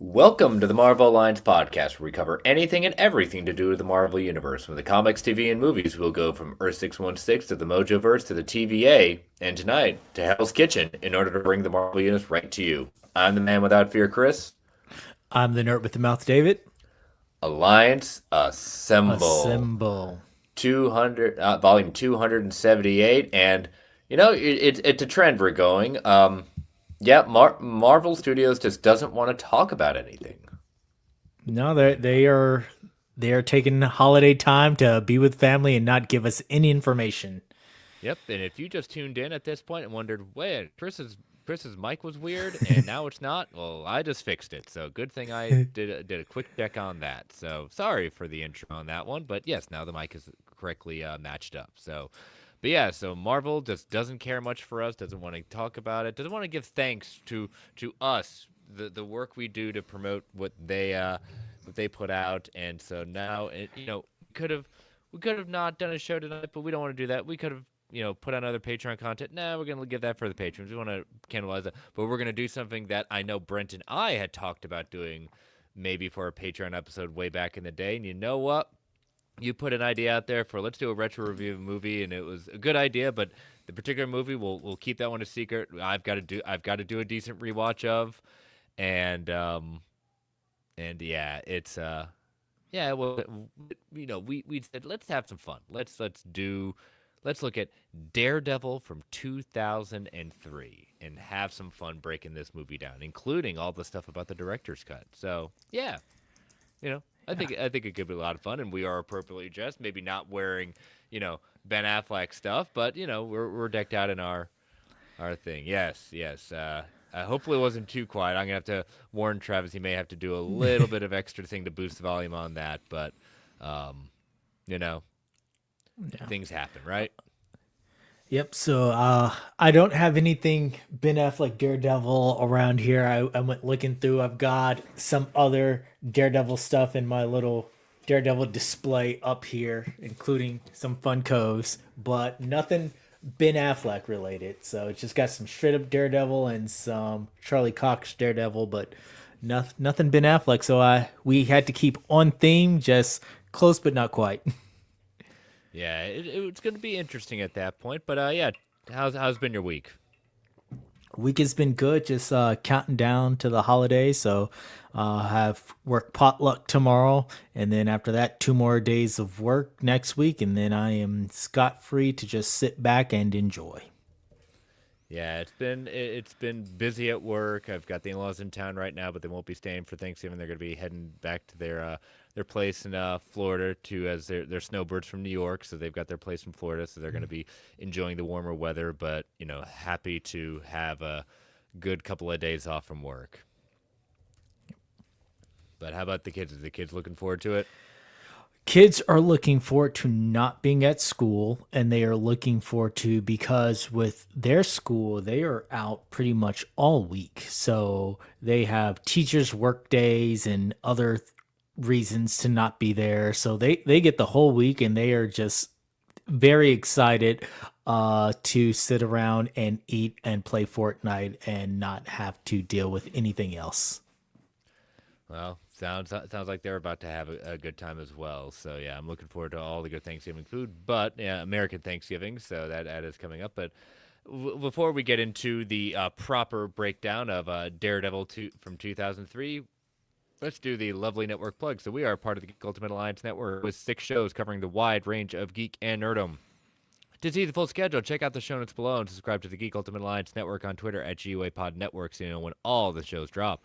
Welcome to the Marvel Alliance podcast, where we cover anything and everything to do with the Marvel Universe. From the comics, TV, and movies, we'll go from Earth 616 to the Mojoverse to the TVA, and tonight to Hell's Kitchen in order to bring the Marvel Universe right to you. I'm the man without fear, Chris. I'm the nerd with the mouth, David. Alliance Assemble. Assemble. 200, volume 278, and it's a trend we're going. Yeah, Marvel Studios just doesn't want to talk about anything. No, they are taking holiday time to be with family and not give us any information. Yep, and if you just tuned in at this point and wondered, wait, Chris's mic was weird and now it's not, well, I just fixed it. So good thing I did a quick check on that. So sorry for the intro on that one, but yes, now the mic is correctly matched up. But yeah, so Marvel just doesn't care much for us, doesn't want to talk about it, doesn't want to give thanks to us, the work we do to promote what they put out, and so now could have we could have not done a show tonight, but we don't want to do that. We could have put on other Patreon content. Nah, we're gonna give that for the patrons. We want to cannibalize that, but we're gonna do something that I know Brent and I had talked about doing, maybe for a Patreon episode way back in the day. And you know what? You put an idea out there for let's do a retro review of a movie, and it was a good idea, but the particular movie we'll keep that one a secret. I've got to do a decent rewatch of, and yeah, it's yeah, well, we said let's have some fun. Let's look at Daredevil from 2003 and have some fun breaking this movie down, including all the stuff about the director's cut. So yeah, I think it could be a lot of fun, and we are appropriately dressed. Maybe not wearing Ben Affleck stuff, but we're decked out in our thing. Yes, yes. Hopefully it wasn't too quiet. I'm gonna have to warn Travis. He may have to do a little bit of extra thing to boost the volume on that, but you know, Yeah. things happen, right? Yep. So I don't have anything Ben Affleck Daredevil around here. I went looking through. I've got some other Daredevil stuff in my little Daredevil display up here, including some Funkos, but nothing Ben Affleck related. So it's just got some straight up Daredevil and some Charlie Cox Daredevil, but nothing Ben Affleck. So we had to keep on theme, just close but not quite. Yeah, it's going to be interesting at that point. But yeah, how's been your week? Week has been good, just counting down to the holidays. So have work potluck tomorrow, and then after that, 2 more days of work next week, and then I am scot free to just sit back and enjoy. Yeah, it's been busy at work. I've got the in-laws in town right now, but they won't be staying for Thanksgiving. They're going to be heading back to their place in Florida, to as they're snowbirds from New York, so they've got their place in Florida, so they're going to be enjoying the warmer weather, but happy to have a good couple of days off from work. But how about the kids? Are the kids looking forward to it? Kids are looking forward to not being at school, and they are looking forward to, because with their school they are out pretty much all week, so they have teachers work days and other reasons to not be there, so they get the whole week, and they are just very excited to sit around and eat and play Fortnite and not have to deal with anything else. Well, sounds like they're about to have a good time as well. So yeah, I'm looking forward to all the good Thanksgiving food, but yeah, American Thanksgiving, so that is coming up. But before we get into the proper breakdown of Daredevil from 2003, let's do the lovely network plug. So we are part of the Geek Ultimate Alliance network with 6 shows covering the wide range of geek and nerdom. To see the full schedule, check out the show notes below and subscribe to the Geek Ultimate Alliance network on Twitter at GUAPod Network so you know when all the shows drop.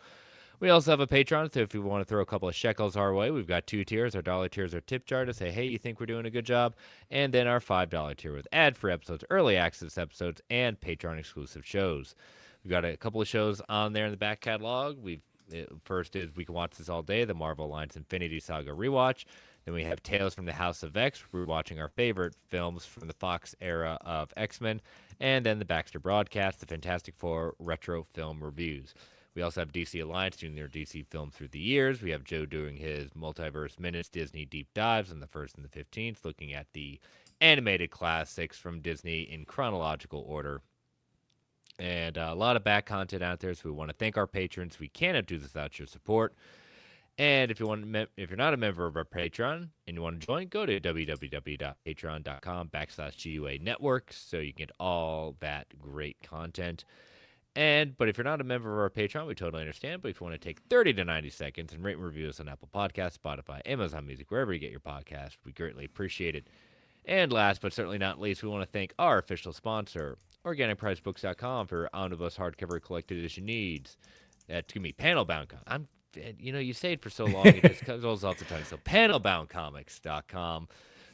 We also have a Patreon, so if you want to throw a couple of shekels our way, we've got 2 tiers. Our dollar tier is our tip jar to say, hey, you think we're doing a good job? And then our $5 tier with ad-free episodes, early access episodes, and Patreon-exclusive shows. We've got a couple of shows on there in the back catalog. First is We Can Watch This All Day, the Marvel Alliance Infinity Saga rewatch. Then we have Tales from the House of X, rewatching our favorite films from the Fox era of X-Men. And then the Baxter Broadcast, the Fantastic Four retro film reviews. We also have DC Alliance doing their DC film through the years. We have Joe doing his Multiverse Minutes Disney deep dives on the 1st and the 15th, looking at the animated classics from Disney in chronological order. and a lot of back content out there. So we want to thank our patrons. We cannot do this without your support. And if if you're not a member of our Patreon and you want to join, go to www.patreon.com/GUA network so you get all that great content. But if you're not a member of our Patreon, we totally understand. But if you want to take 30 to 90 seconds and rate and review us on Apple Podcasts, Spotify, Amazon Music, wherever you get your podcast, we greatly appreciate it. And last but certainly not least, we want to thank our official sponsor, OrganicPriceBooks.com, for omnibus hardcover collected edition needs. That's going to be panel-bound. You say it for so long, it just goes off the tongue. So panelboundcomics.com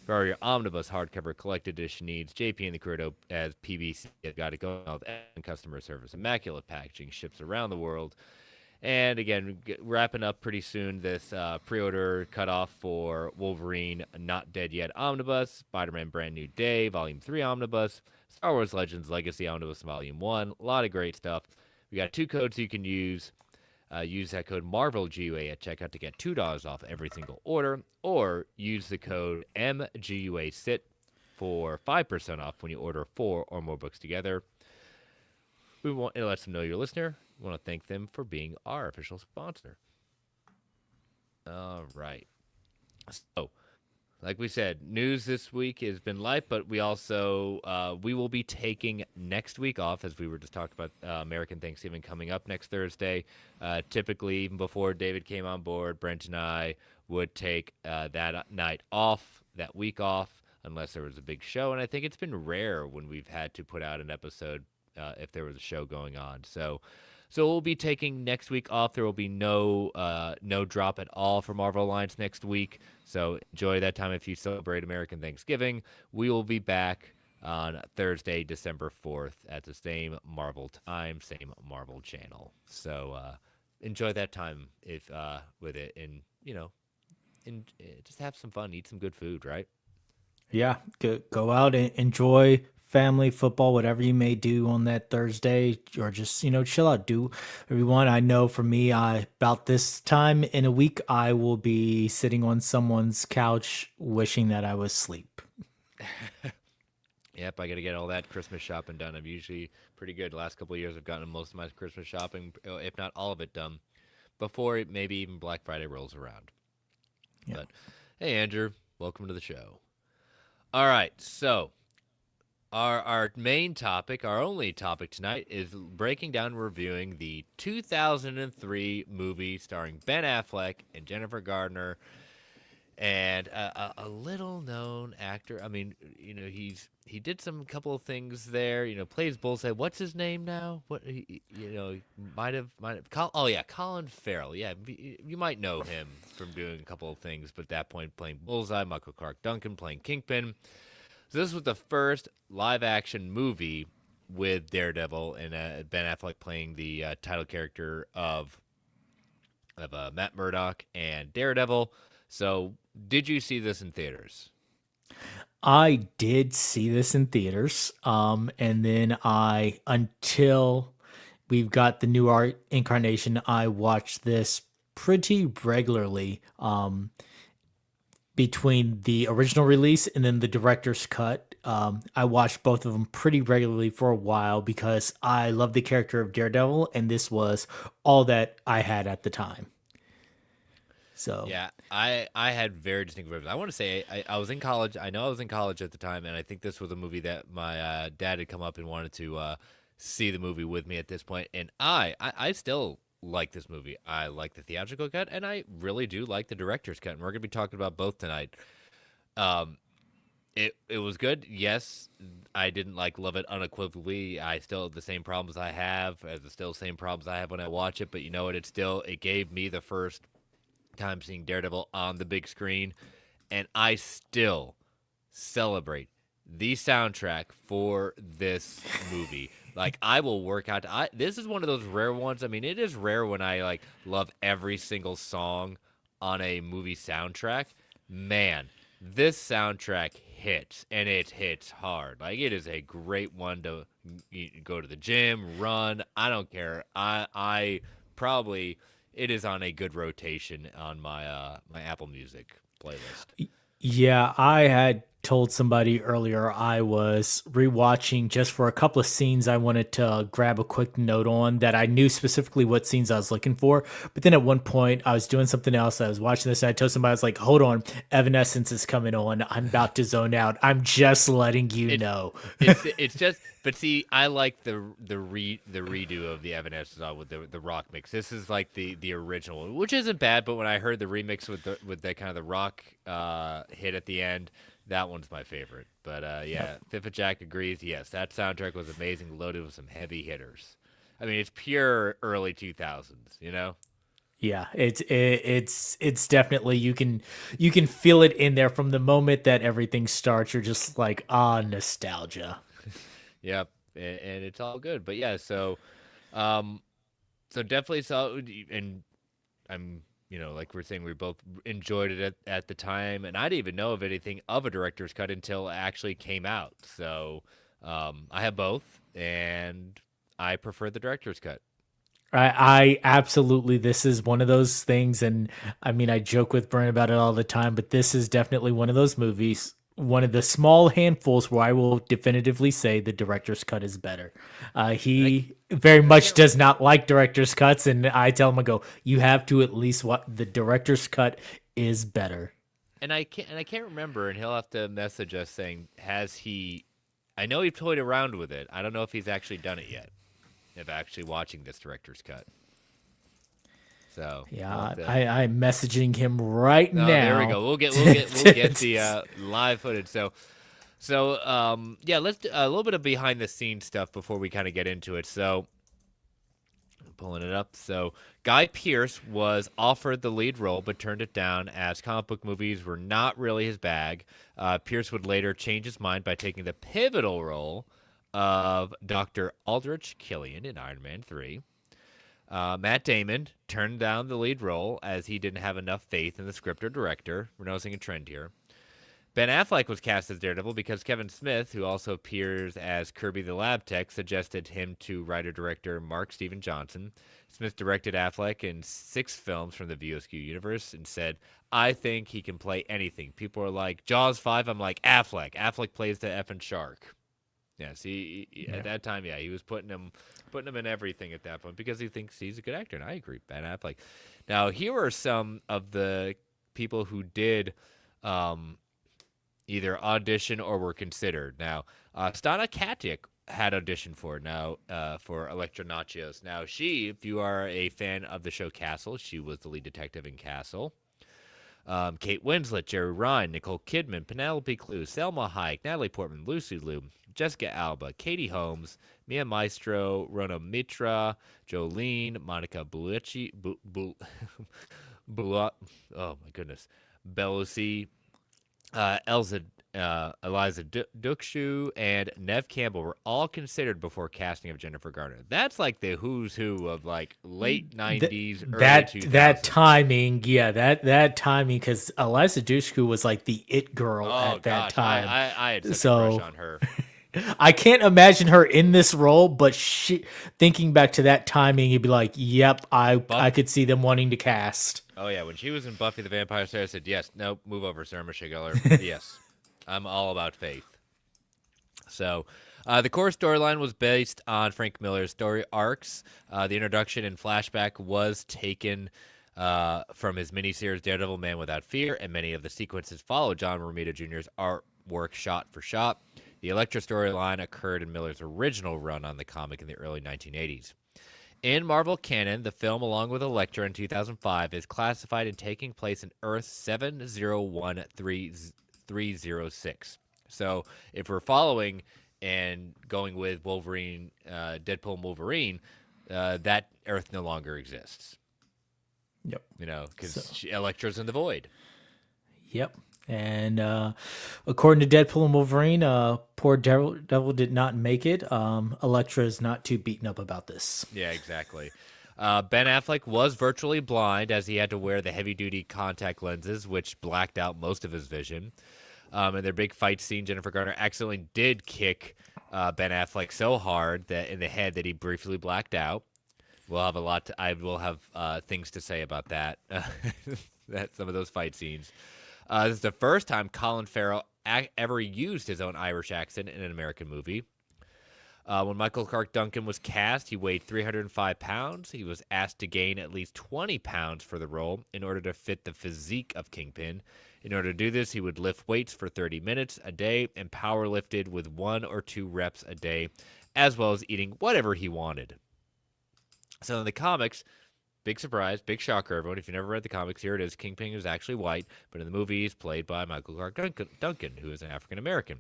for all your omnibus hardcover collected edition needs. JP and the crew as PBC have got it going on with customer service, immaculate packaging, ships around the world. And again, wrapping up pretty soon this pre-order cutoff for Wolverine Not Dead Yet Omnibus, Spider-Man Brand New Day, Volume 3 Omnibus, Star Wars Legends Legacy Omnibus Volume 1. A lot of great stuff. We got 2 codes you can use. Use that code MARVELGUA at checkout to get $2 off every single order, or use the code MGUASIT for 5% off when you order 4 or more books together. It lets them know you're a listener. We want to thank them for being our official sponsor. All right. So, like we said, news this week has been light, but we also we will be taking next week off, as we were just talking about American Thanksgiving coming up next Thursday. Typically, even before David came on board, Brent and I would take that night off, that week off, unless there was a big show. And I think it's been rare when we've had to put out an episode if there was a show going on. So we'll be taking next week off. There will be no drop at all for Marvel Alliance next week. So enjoy that time if you celebrate American Thanksgiving. We will be back on Thursday, December 4th at the same Marvel time, same Marvel channel. So enjoy that time with it, and just have some fun, eat some good food, right? Yeah, go out and enjoy family, football, whatever you may do on that Thursday, or just chill out, do everyone. I know for me, about this time in a week, I will be sitting on someone's couch wishing that I was asleep. Yep, I got to get all that Christmas shopping done. I'm usually pretty good. The last couple of years, I've gotten most of my Christmas shopping, if not all of it, done before maybe even Black Friday rolls around. Yeah. But hey, Andrew, welcome to the show. All right, so our main topic, our only topic tonight, is breaking down and reviewing the 2003 movie starring Ben Affleck and Jennifer Gardner, and a little-known actor. I mean, he did some couple of things there. Plays Bullseye. What's his name now? What might have. Colin Farrell. Yeah, you might know him from doing a couple of things, but at that point, playing Bullseye. Michael Clark Duncan playing Kingpin. So this was the first live-action movie with Daredevil and Ben Affleck playing the title character of Matt Murdock and Daredevil. So, did you see this in theaters? I did see this in theaters, and then until we've got the new art incarnation, I watched this pretty regularly. Between the original release and then the director's cut. I watched both of them pretty regularly for a while because I love the character of Daredevil, and this was all that I had at the time. So yeah, I had very distinct memories. I want to say I was in college. I know I was in college at the time, and I think this was a movie that my dad had come up and wanted to see the movie with me at this point. And I still like this movie. I like the theatrical cut, and I really do like the director's cut. And we're going to be talking about both tonight. It was good. Yes, I didn't love it unequivocally. I still have the same problems I have, the same problems I have when I watch it. But you know what? It gave me the first time seeing Daredevil on the big screen, and I still celebrate the soundtrack for this movie. I will work out. This is one of those rare ones. I mean, it is rare when I love every single song on a movie soundtrack. Man, this soundtrack hits, and it hits hard. It is a great one to go to the gym, run. I don't care. I probably, it is on a good rotation on my my Apple Music playlist. Yeah, I had told somebody earlier, I was rewatching just for a couple of scenes I wanted to grab a quick note on that I knew specifically what scenes I was looking for. But then at one point, I was doing something else. I was watching this and I told somebody, I was like, hold on, Evanescence is coming on. I'm about to zone out. I'm just letting you It's know. it's just, but see, I like the redo of the Evanescence song with the rock mix. This is like the original, which isn't bad. But when I heard the remix with the kind of the rock hit at the end, that one's my favorite. But yeah, Fifth Jack agrees. Yes, that soundtrack was amazing, loaded with some heavy hitters. I mean, it's pure early 2000s, you know? Yeah, it's definitely you can feel it in there from the moment that everything starts. You're just like, nostalgia. Yep, and it's all good. But yeah, um, so definitely saw, and I'm, like we're saying, we both enjoyed it at the time, and I didn't even know of anything of a director's cut until it actually came out. So, I have both, and I prefer the director's cut. I absolutely, this is one of those things, and I mean, I joke with Brent about it all the time, but this is definitely one of those movies, one of the small handfuls where I will definitively say the director's cut is better. And I, He very and I much can't, does not like director's cuts, and I tell him, I go, you have to at least what the director's cut is better. and I can't remember, and he'll have to message us saying, has he? I know he toyed around with it. I don't know if he's actually done it yet. Of actually watching this director's cut. So we'll have Yeah, to. I'm messaging him right Oh, there we now. go. We'll get the live footage. So yeah, let's do a little bit of behind the scenes stuff before we kind of get into it. So pulling it up. So Guy Pearce was offered the lead role but turned it down as comic book movies were not really his bag. Pearce would later change his mind by taking the pivotal role of Dr. Aldrich Killian in Iron Man 3. Matt Damon turned down the lead role as he didn't have enough faith in the script or director. We're noticing a trend here. Ben Affleck was cast as Daredevil because Kevin Smith, who also appears as Kirby the Lab Tech, suggested him to writer-director Mark Steven Johnson. Smith directed Affleck in 6 films from the VSQ universe and said, I think he can play anything. People are like, Jaws 5, I'm like, Affleck. Affleck plays the effing shark. Yes, at that time, yeah, he was putting him in everything at that point because he thinks he's a good actor, and I agree. Ben Affleck. Now, here are some of the people who did either audition or were considered. Now, Stana Katic had auditioned for Electra Nachos. Now, if you are a fan of the show Castle, she was the lead detective in Castle. Kate Winslet, Jerry Ryan, Nicole Kidman, Penelope Cruz, Selma Hayek, Natalie Portman, Lucy Liu, Jessica Alba, Katie Holmes, Mia Maestro, Rona Mitra, Jolene, Monica Bellucci, oh my goodness, Belushi, Elza, Eliza Dukshu, and Nev Campbell were all considered before casting of Jennifer Garner. That's like the who's who of like late '90s, early That 2000s. timing, yeah, that timing, because Eliza Dushku was like the it girl Oh at that gosh, time. I had such a So crush on her. I can't imagine her in this role, but thinking back to that timing, you'd be like, "Yep, Buff. I could see them wanting to cast." Oh yeah, when she was in Buffy the Vampire Slayer, I said yes. Nope, move over, Sarah Michelle Gellar. Yes, I'm all about faith. So, the core storyline was based on Frank Miller's story arcs. The introduction and flashback was taken from his miniseries Daredevil Man Without Fear, and many of the sequences follow John Romita Jr.'s artwork shot for shot. The Elektra storyline occurred in Miller's original run on the comic in the early 1980s. In Marvel canon, the film, along with Elektra in 2005, is classified and taking place in Earth 701306. So, if we're following and going with Wolverine, Deadpool and Wolverine, that Earth no longer exists. Yep. Because Elektra's in the void. Yep. And according to Deadpool and Wolverine, poor Daredevil did not make it. Elektra is not too beaten up about this. Yeah, exactly. Ben Affleck was virtually blind as he had to wear the heavy-duty contact lenses, which blacked out most of his vision. In their big fight scene, Jennifer Garner accidentally did kick Ben Affleck so hard that in the head that he briefly blacked out. I will have things to say about that. Some of those fight scenes. This is the first time Colin Farrell ever used his own Irish accent in an American movie. When Michael Clark Duncan was cast, he weighed 305 pounds. He was asked to gain at least 20 pounds for the role in order to fit the physique of Kingpin. In order to do this, he would lift weights for 30 minutes a day and power lifted with 1 or 2 reps a day, as well as eating whatever he wanted. So in the comics, big surprise, big shocker, everyone. If you never read the comics, here it is. Kingpin is actually white, but in the movie, he's played by Michael Clark Duncan, who is an African American.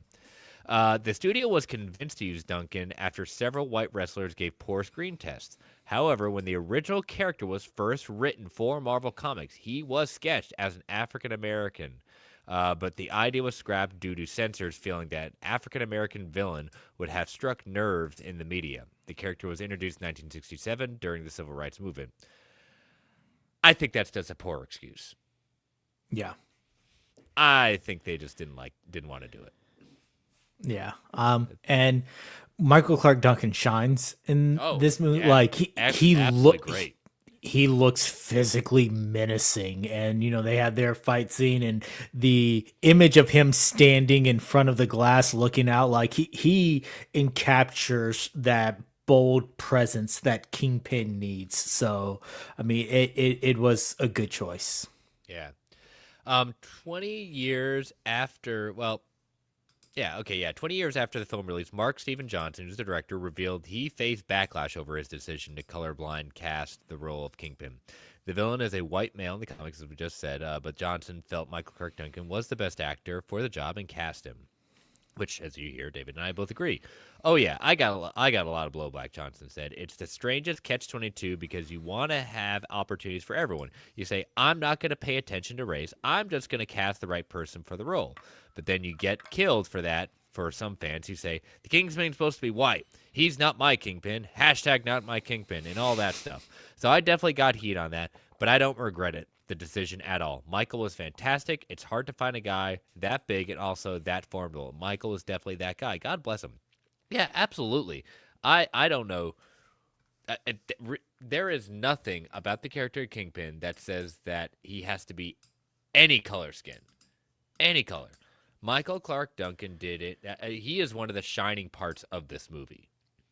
The studio was convinced to use Duncan after several white wrestlers gave poor screen tests. However, when the original character was first written for Marvel Comics, he was sketched as an African American. But the idea was scrapped due to censors feeling that African American villain would have struck nerves in the media. The character was introduced in 1967 during the Civil Rights Movement. I think that's just a poor excuse. Yeah. I think they just didn't want to do it. Yeah. And Michael Clark Duncan shines in this movie. Yeah. Like Great. He looks physically menacing, and they had their fight scene, and the image of him standing in front of the glass looking out, like he encaptures that bold presence that Kingpin needs. So I mean, it was a good choice. Yeah. 20 years after, 20 years after the film release, Mark Steven Johnson, who's the director, revealed he faced backlash over his decision to colorblind cast the role of Kingpin. The villain is a white male in the comics, as we just said, but Johnson felt Michael Clark Duncan was the best actor for the job and cast him, which, as you hear, David and I both agree. Oh, yeah, I got a lot of blowback, Johnson said. It's the strangest catch-22 because you want to have opportunities for everyone. You say, I'm not going to pay attention to race. I'm just going to cast the right person for the role. But then you get killed for that. For some fans who say, the Kingpin's supposed to be white. He's not my Kingpin. # not my Kingpin, and all that stuff. So I definitely got heat on that, but I don't regret it, the decision at all. Michael was fantastic. It's hard to find a guy that big and also that formidable. Michael is definitely that guy. God bless him. Yeah, absolutely. I don't know. There is nothing about the character of Kingpin that says that he has to be any color skin. Any color. Michael Clark Duncan did it. He is one of the shining parts of this movie.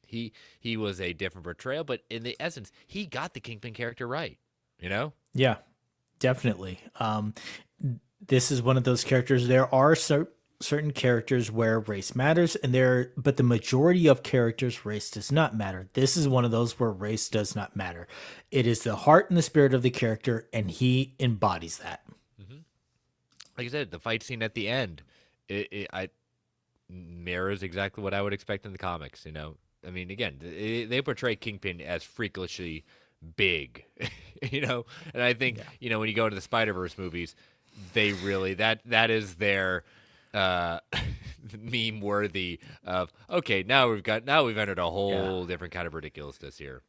He was a different portrayal, but in the essence, he got the Kingpin character right. Yeah, definitely. This is one of those characters. There are certain characters where race matters, but the majority of characters, race does not matter. This is one of those where race does not matter. It is the heart and the spirit of the character, and he embodies that. Mm-hmm. Like I said, the fight scene at the end, it mirrors exactly what I would expect in the comics. I mean, again, they portray Kingpin as freakishly big, and I think when you go into the Spider-Verse movies, they really that is their meme worthy of, okay, now we've entered a whole different kind of ridiculousness here.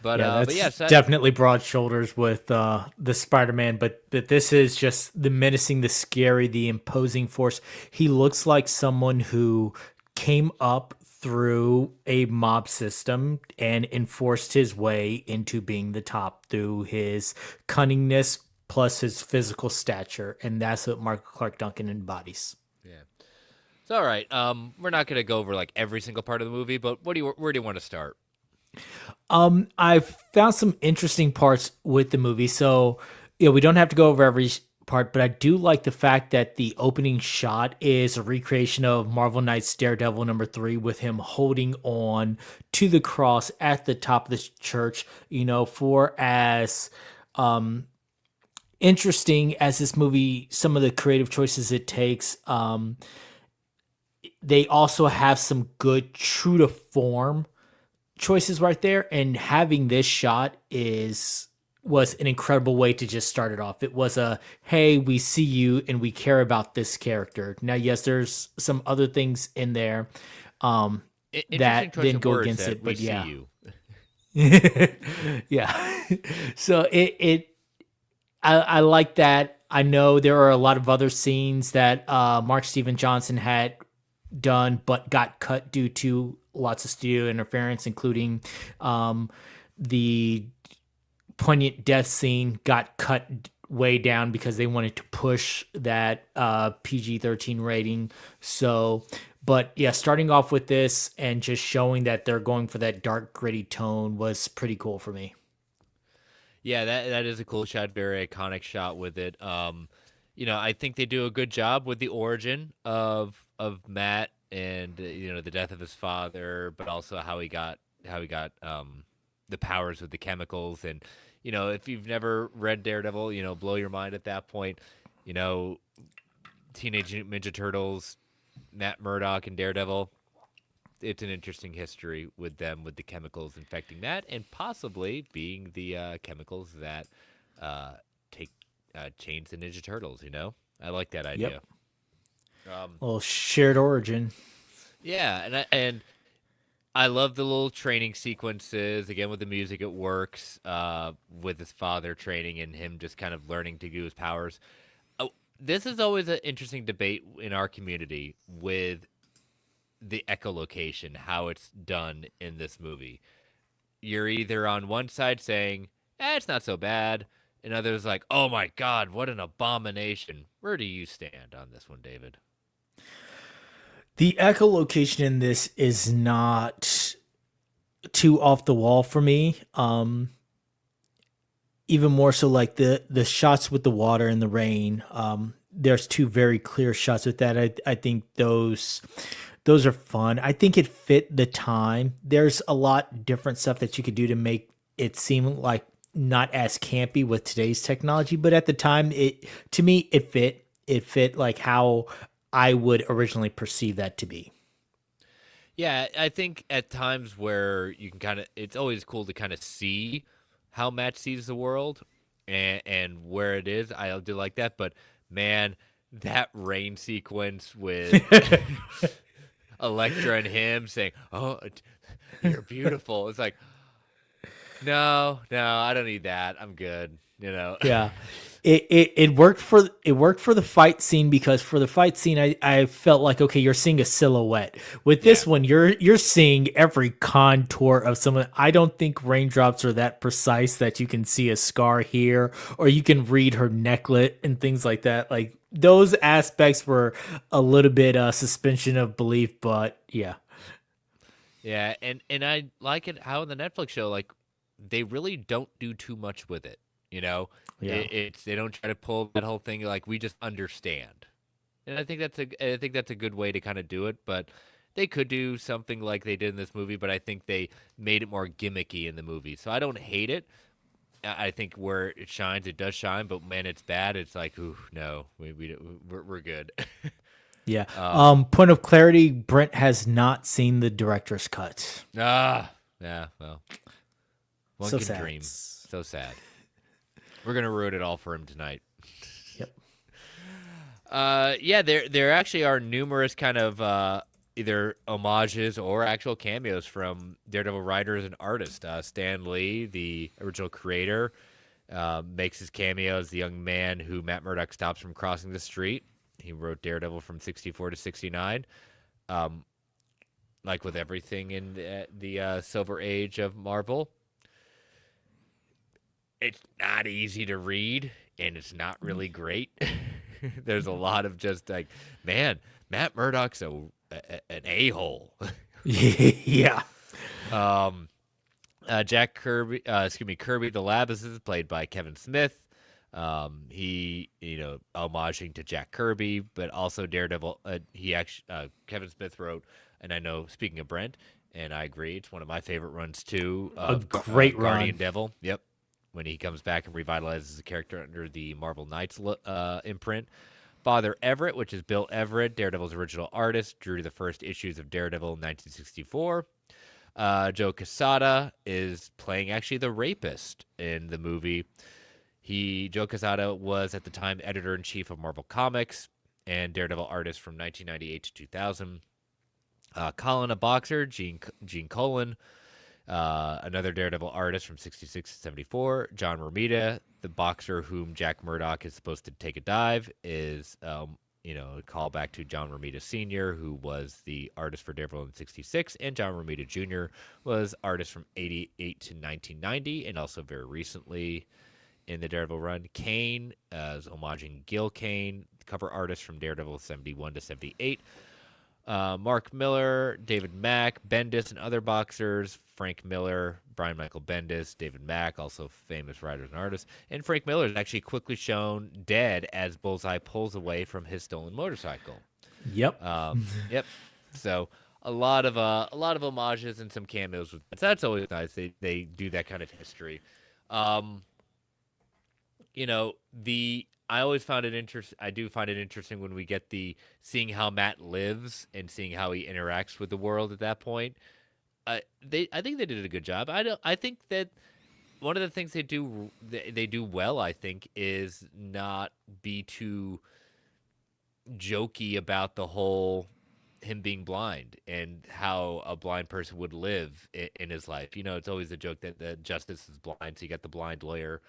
But that's definitely broad shoulders with the Spider-Man, but this is just the menacing, the scary, the imposing force. He looks like someone who came up through a mob system and enforced his way into being the top through his cunningness plus his physical stature, and that's what Michael Clark Duncan embodies. Yeah. It's all right. We're not going to go over like every single part of the movie, but where do you want to start? I've found some interesting parts with the movie. So, we don't have to go over every part, but I do like the fact that the opening shot is a recreation of Marvel Knights Daredevil #3 with him holding on to the cross at the top of this church. For as interesting as this movie, some of the creative choices it takes, they also have some good true to form choices right there, and having this shot was an incredible way to just start it off. It was hey, we see you and we care about this character. Now, yes, there's some other things in there that then go against it, but yeah. Yeah. So I like that. I know there are a lot of other scenes that Mark Steven Johnson had done but got cut due to lots of studio interference, including the poignant death scene got cut way down because they wanted to push that PG-13 rating. So, but yeah, starting off with this and just showing that they're going for that dark, gritty tone was pretty cool for me. Yeah, that is a cool shot, very iconic shot with it. I think they do a good job with the origin of Matt and the death of his father, but also how he got the powers with the chemicals. And if you've never read Daredevil, blow your mind at that point. You know, Teenage Mutant Ninja Turtles, Matt Murdock, and Daredevil. It's an interesting history with them, with the chemicals infecting that, and possibly being the chemicals that uh, take change the Ninja Turtles. I like that Yep. idea. Um, Well, shared origin. yeah, and I love the little training sequences. Again, with the music, it works. With his father training and him just kind of learning to do his powers. Oh, this is always an interesting debate in our community with the echolocation, how it's done in this movie. You're either on one side saying, it's not so bad, and others like, oh my God, what an abomination. Where do you stand on this one, David? The echolocation in this is not too off the wall for me. Even more so like the shots with the water and the rain. There's two very clear shots with that. I think those are fun. I think it fit the time. There's a lot different stuff that you could do to make it seem like not as campy with today's technology, but at the time it to me it fit. It fit like how I would originally perceive that to be. Yeah, I think at times where you can it's always cool to kind of see how Matt sees the world and where it is. I do like that, but man, that rain sequence with Elektra and him saying, "Oh, you're beautiful." It's like, no, no, I don't need that. I'm good. Yeah. It worked for the fight scene because for the fight scene I felt like okay you're seeing a silhouette. With Yeah, this one you're seeing every contour of someone. I don't think raindrops are that precise that you can see a scar here or you can read her necklet and things like that. Like those aspects were a little bit suspension of belief, but yeah. yeah, and I like it how in the Netflix show, like, they really don't do too much with it. You know, Yeah. it's they don't try to pull that whole thing like we just understand. And I think that's a good way to kind of do it, but they could do something like they did in this movie, but I think they made it more gimmicky in the movie. So I don't hate it. I think where it shines, it does shine, but man, it's bad. It's like, ooh, no, we're good. Yeah. um, Point of clarity, Brent has not seen the director's cut. yeah, well, one So can sad. dream. So sad. We're gonna ruin it all for him tonight. Yep. Yeah, there actually are numerous kind of either homages or actual cameos from Daredevil writers and artists. Stan Lee, the original creator, makes his cameo as the young man who Matt Murdock stops from crossing the street. He wrote Daredevil from 64 to 69. Um, like with everything in the Silver Age of Marvel, it's not easy to read and it's not really great. There's a lot of just like, man, Matt Murdock's an a-hole. Yeah. um, Jack Kirby, Kirby the Labus is played by Kevin Smith. He, homaging to Jack Kirby, but also Daredevil. He actually, Kevin Smith wrote, and I know, speaking of Brent, and I agree, it's one of my favorite runs too A of great Guardian run. Devil. Yep. When he comes back and revitalizes the character under the Marvel Knights imprint. Father Everett, which is Bill Everett, Daredevil's original artist, drew the first issues of Daredevil in 1964. Joe Quesada is playing actually the rapist in the movie. Joe Quesada was at the time editor in chief of Marvel Comics and Daredevil artist from 1998 to 2000. Colin, a boxer, Gene Colan, another Daredevil artist from 66 to 74. John Romita, the boxer whom Jack Murdock is supposed to take a dive, is a callback to John Romita Sr., who was the artist for Daredevil in 66, and John Romita Jr. was artist from 88 to 1990, and also very recently in the Daredevil run. Kane is homaging Gil Kane, cover artist from Daredevil 71 to 78. Mark Miller, David Mack, Bendis, and other boxers. Frank Miller, Brian Michael Bendis, David Mack, also famous writers and artists. And Frank Miller is actually quickly shown dead as Bullseye pulls away from his stolen motorcycle. Yep. Yep. So a lot of homages and some cameos. So that's always nice. They do that kind of history. I always found it interesting. I do find it interesting when we get seeing how Matt lives and seeing how he interacts with the world at that point. I think they did a good job. I think that one of the things they do well, I think, is not be too jokey about the whole him being blind and how a blind person would live in his life. It's always a joke that justice is blind, so you got the blind lawyer.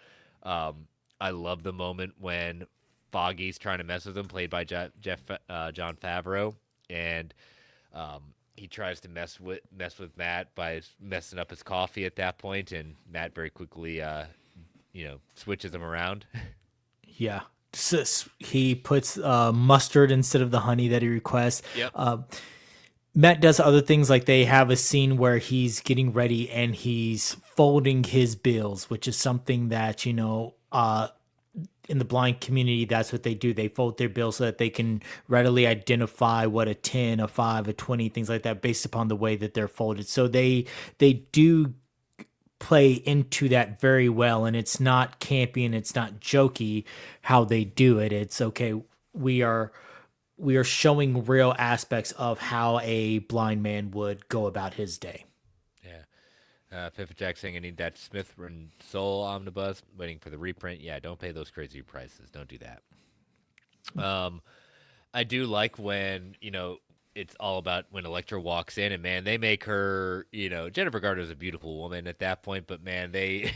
I love the moment when Foggy's trying to mess with him, played by John Favreau, and he tries to mess with Matt by messing up his coffee at that point, and Matt very quickly, switches him around. Yeah. He puts mustard instead of the honey that he requests. Yep. Matt does other things, like they have a scene where he's getting ready and he's folding his bills, which is something that, in the blind community, that's what they do. They fold their bills so that they can readily identify what a 10, a 5, a 20, things like that, based upon the way that they're folded. So they do play into that very well, and it's not campy and it's not jokey how they do it. It's okay. We are showing real aspects of how a blind man would go about his day. Yeah. Pippa Jack saying, I need that Smith and Soul omnibus, waiting for the reprint. Yeah, don't pay those crazy prices. Don't do that. I do like when, it's all about when Elektra walks in, and man, they make her, Jennifer Garner's a beautiful woman at that point, but man, they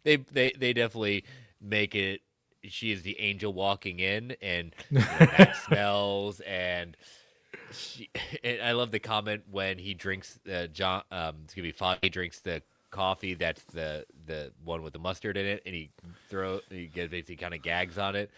they definitely make it. She is the angel walking in, and that smells, and I love the comment when he drinks Foggy drinks the coffee that's the one with the mustard in it, and he basically kind of gags on it,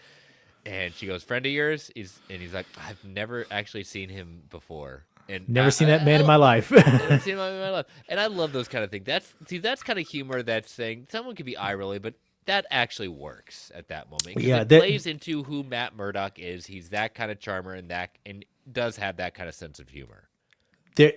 and she goes, "Friend of yours?" He's like, "I've never actually seen him before." And Never seen that man in my life. Never seen him in my life. And I love those kind of things. That's kind of humor that's saying someone could be eye rolling, but that actually works at that moment. Yeah, it plays into who Matt Murdock is. He's that kind of charmer and does have that kind of sense of humor.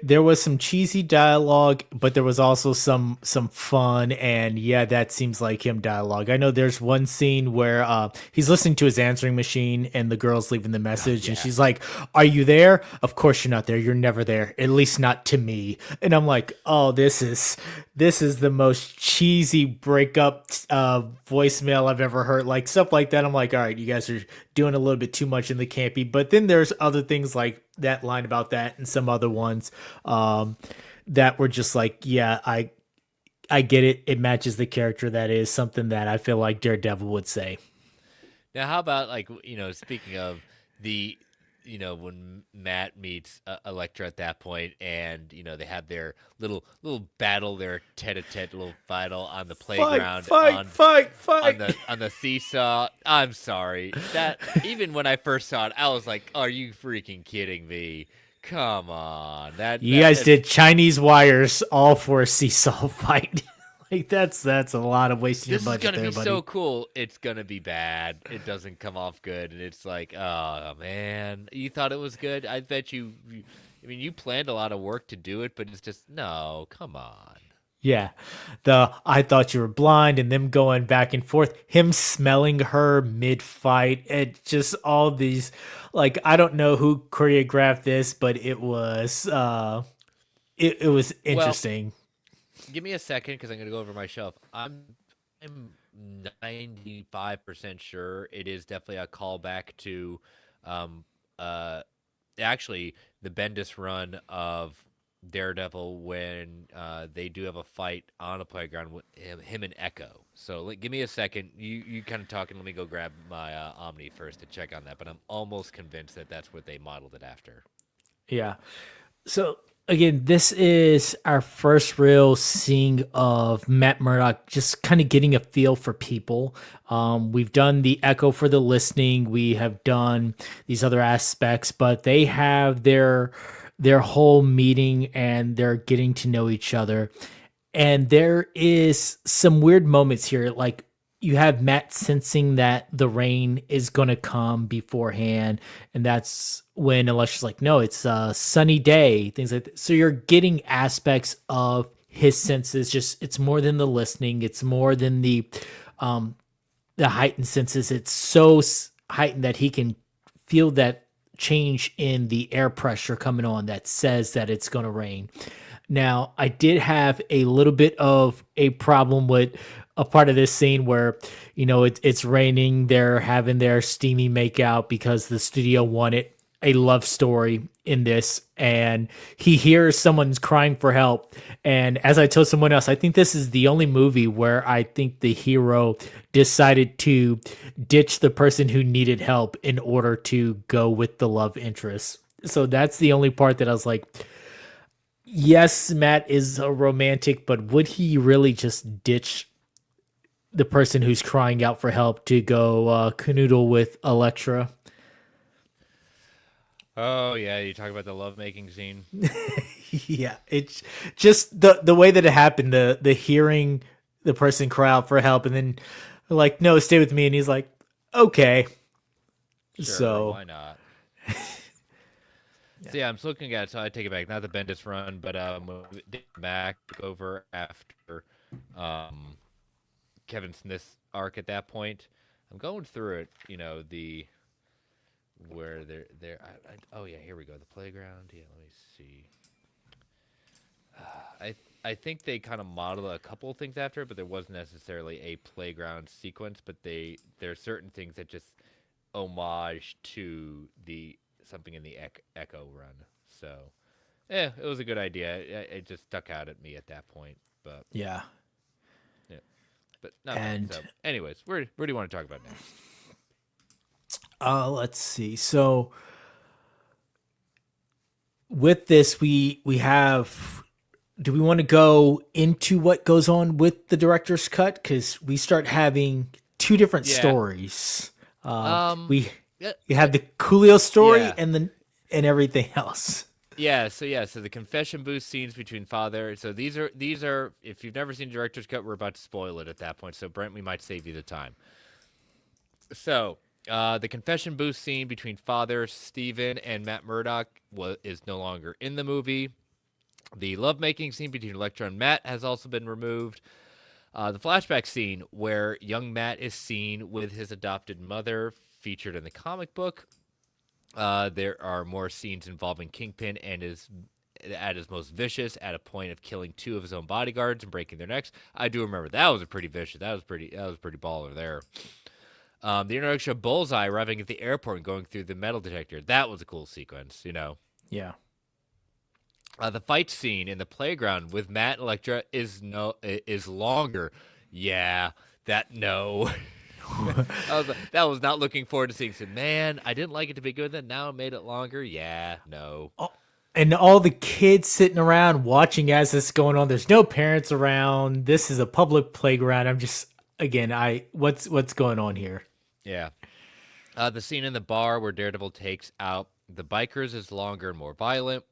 There was some cheesy dialogue, but there was also some fun, and yeah, that seems like him dialogue. I know there's one scene where he's listening to his answering machine, and the girl's leaving the message, and she's like, "Are you there? Of course you're not there. You're never there. At least not to me." And I'm like, "Oh, this is the most cheesy breakup voicemail I've ever heard." Like stuff like that. I'm like, "All right, you guys are doing a little bit too much in the campy." But then there's other things like that line about that and some other ones that were just like, yeah, I get it. It matches the character. That is something that I feel like Daredevil would say. Now, how about speaking of when Matt meets Elektra at that point, and they have their little battle, their tete-a-tete little battle on the playground, fight on the seesaw. I'm sorry, that even when I first saw it, I was like, "Are you freaking kidding me? Come on!" You guys did Chinese wires all for a seesaw fight. Like that's a lot of wasting your budget. This is gonna be buddy. so cool. It's gonna be bad. It doesn't come off good, and it's like, oh man, you thought it was good. I bet you. I mean, you planned a lot of work to do it, but it's just no. Come on. Yeah, I thought you were blind, and them going back and forth, him smelling her mid-fight, it just all these, like, I don't know who choreographed this, but it was it was interesting. Well, give me a second because I'm gonna go over my shelf. I'm 95% sure it is definitely a callback to actually the Bendis run of Daredevil when they do have a fight on a playground with him and Echo. So give me a second. You kind of talking. Let me go grab my Omni first to check on that. But I'm almost convinced that that's what they modeled it after. Yeah. So again, this is our first real seeing of Matt Murdock, just kind of getting a feel for people. We've done the echo for the listening. We have done these other aspects, but they have their whole meeting and they're getting to know each other. And there is some weird moments here, like you have Matt sensing that the rain is going to come beforehand, and that's when Alicia's like, "No, it's a sunny day." Things like that. So you're getting aspects of his senses. Just it's more than the listening. It's more than um, the heightened senses. It's so heightened that he can feel that change in the air pressure coming on that says that it's going to rain. Now, I did have a little bit of a problem with a part of this scene where, it's raining. They're having their steamy makeout because the studio wanted a love story in this. And he hears someone's crying for help. And as I told someone else, I think this is the only movie where I think the hero decided to ditch the person who needed help in order to go with the love interest. So that's the only part that I was like, yes, Matt is a romantic, but would he really just ditch the person who's crying out for help to go canoodle with Elektra? Oh yeah, you talk about the lovemaking scene. Yeah, it's just the way that it happened, the hearing the person cry out for help, and then like, no, stay with me, and he's like, okay. Sure, So why not? So yeah, I'm just looking at it, so I take it back. Not the Bendis run, but when we did back over after um, Kevin Smith's arc at that point. I'm going through it, the where they're oh yeah, here we go. The playground. Yeah, let me see. I think they kind of modeled a couple of things after it, but there wasn't necessarily a playground sequence. But there are certain things that just homage to the something in the Echo run. So, yeah, it was a good idea. It just stuck out at me at that point. But yeah, yeah, but not bad. and So, anyways, where do you want to talk about next? let's see. So with this, we have. Do we want to go into what goes on with the director's cut? Because we start having two different Yeah. stories. Um. We Yeah. you have the Coolio story Yeah. and everything else. So the confession booth scenes between father. So these are if you've never seen director's cut, we're about to spoil it at that point. So Brent, we might save you the time. So the confession booth scene between father Stephen and Matt Murdock is no longer in the movie. The lovemaking scene between Elektra and Matt has also been removed. The flashback scene where young Matt is seen with his adopted mother featured in the comic book. There are more scenes involving Kingpin and is at his most vicious, at a point of killing two of his own bodyguards and breaking their necks. I do remember that was a pretty vicious. That was pretty baller there. The introduction of Bullseye arriving at the airport and going through the metal detector. That was a cool sequence, Yeah. The fight scene in the playground with Matt and Elektra is longer. Yeah, that no. That was not looking forward to seeing. So, man, I didn't like it to begin with. Then now it made it longer. Yeah, no. And all the kids sitting around watching as this is going on. There's no parents around. This is a public playground. I'm just again, what's going on here? Yeah. The scene in the bar where Daredevil takes out the bikers is longer and more violent.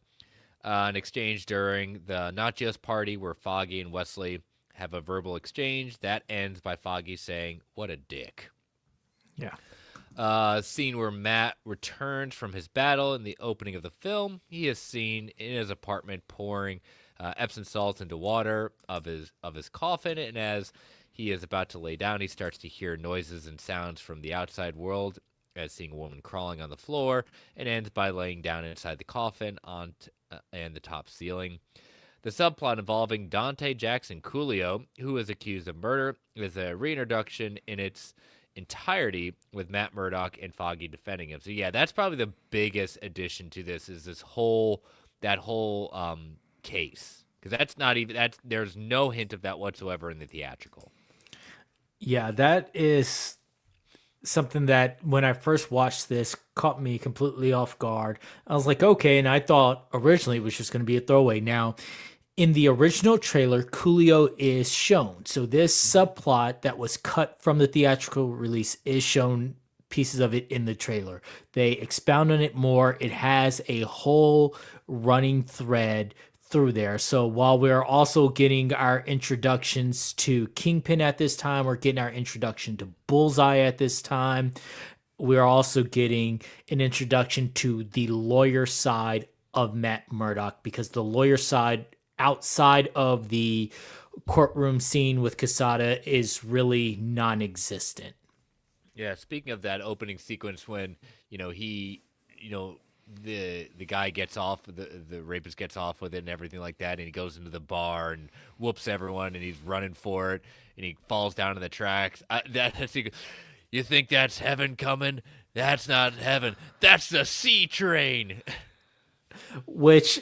An exchange during the Not Just party where Foggy and Wesley have a verbal exchange that ends by Foggy saying, "What a dick." Yeah. Scene where Matt returns from his battle in the opening of the film. He is seen in his apartment pouring Epsom salts into water of his coffin, and as he is about to lay down, he starts to hear noises and sounds from the outside world, as seeing a woman crawling on the floor, and ends by laying down inside the coffin and the top ceiling. The subplot involving Dante Jackson Coolio, who is accused of murder, is a reintroduction in its entirety with Matt Murdock and Foggy defending him. So yeah, that's probably the biggest addition to this is that whole case, because there's no hint of that whatsoever in the theatrical. Yeah, that is something that when I first watched this caught me completely off guard. I was like, okay, and I thought originally it was just going to be a throwaway. Now, in the original trailer, Coolio is shown. So this subplot that was cut from the theatrical release is shown pieces of it in the trailer. They expound on it more. It has a whole running thread through there. So while we're also getting our introductions to Kingpin at this time, we're getting our introduction to Bullseye at this time. We're also getting an introduction to the lawyer side of Matt Murdock, because the lawyer side outside of the courtroom scene with Casada is really non-existent. Yeah, speaking of that opening sequence when, he, you know, the guy gets off, the rapist gets off with it and everything like that, and he goes into the bar and whoops everyone, and he's running for it, and he falls down in the tracks. You think that's heaven coming? That's not heaven. That's the C train. Which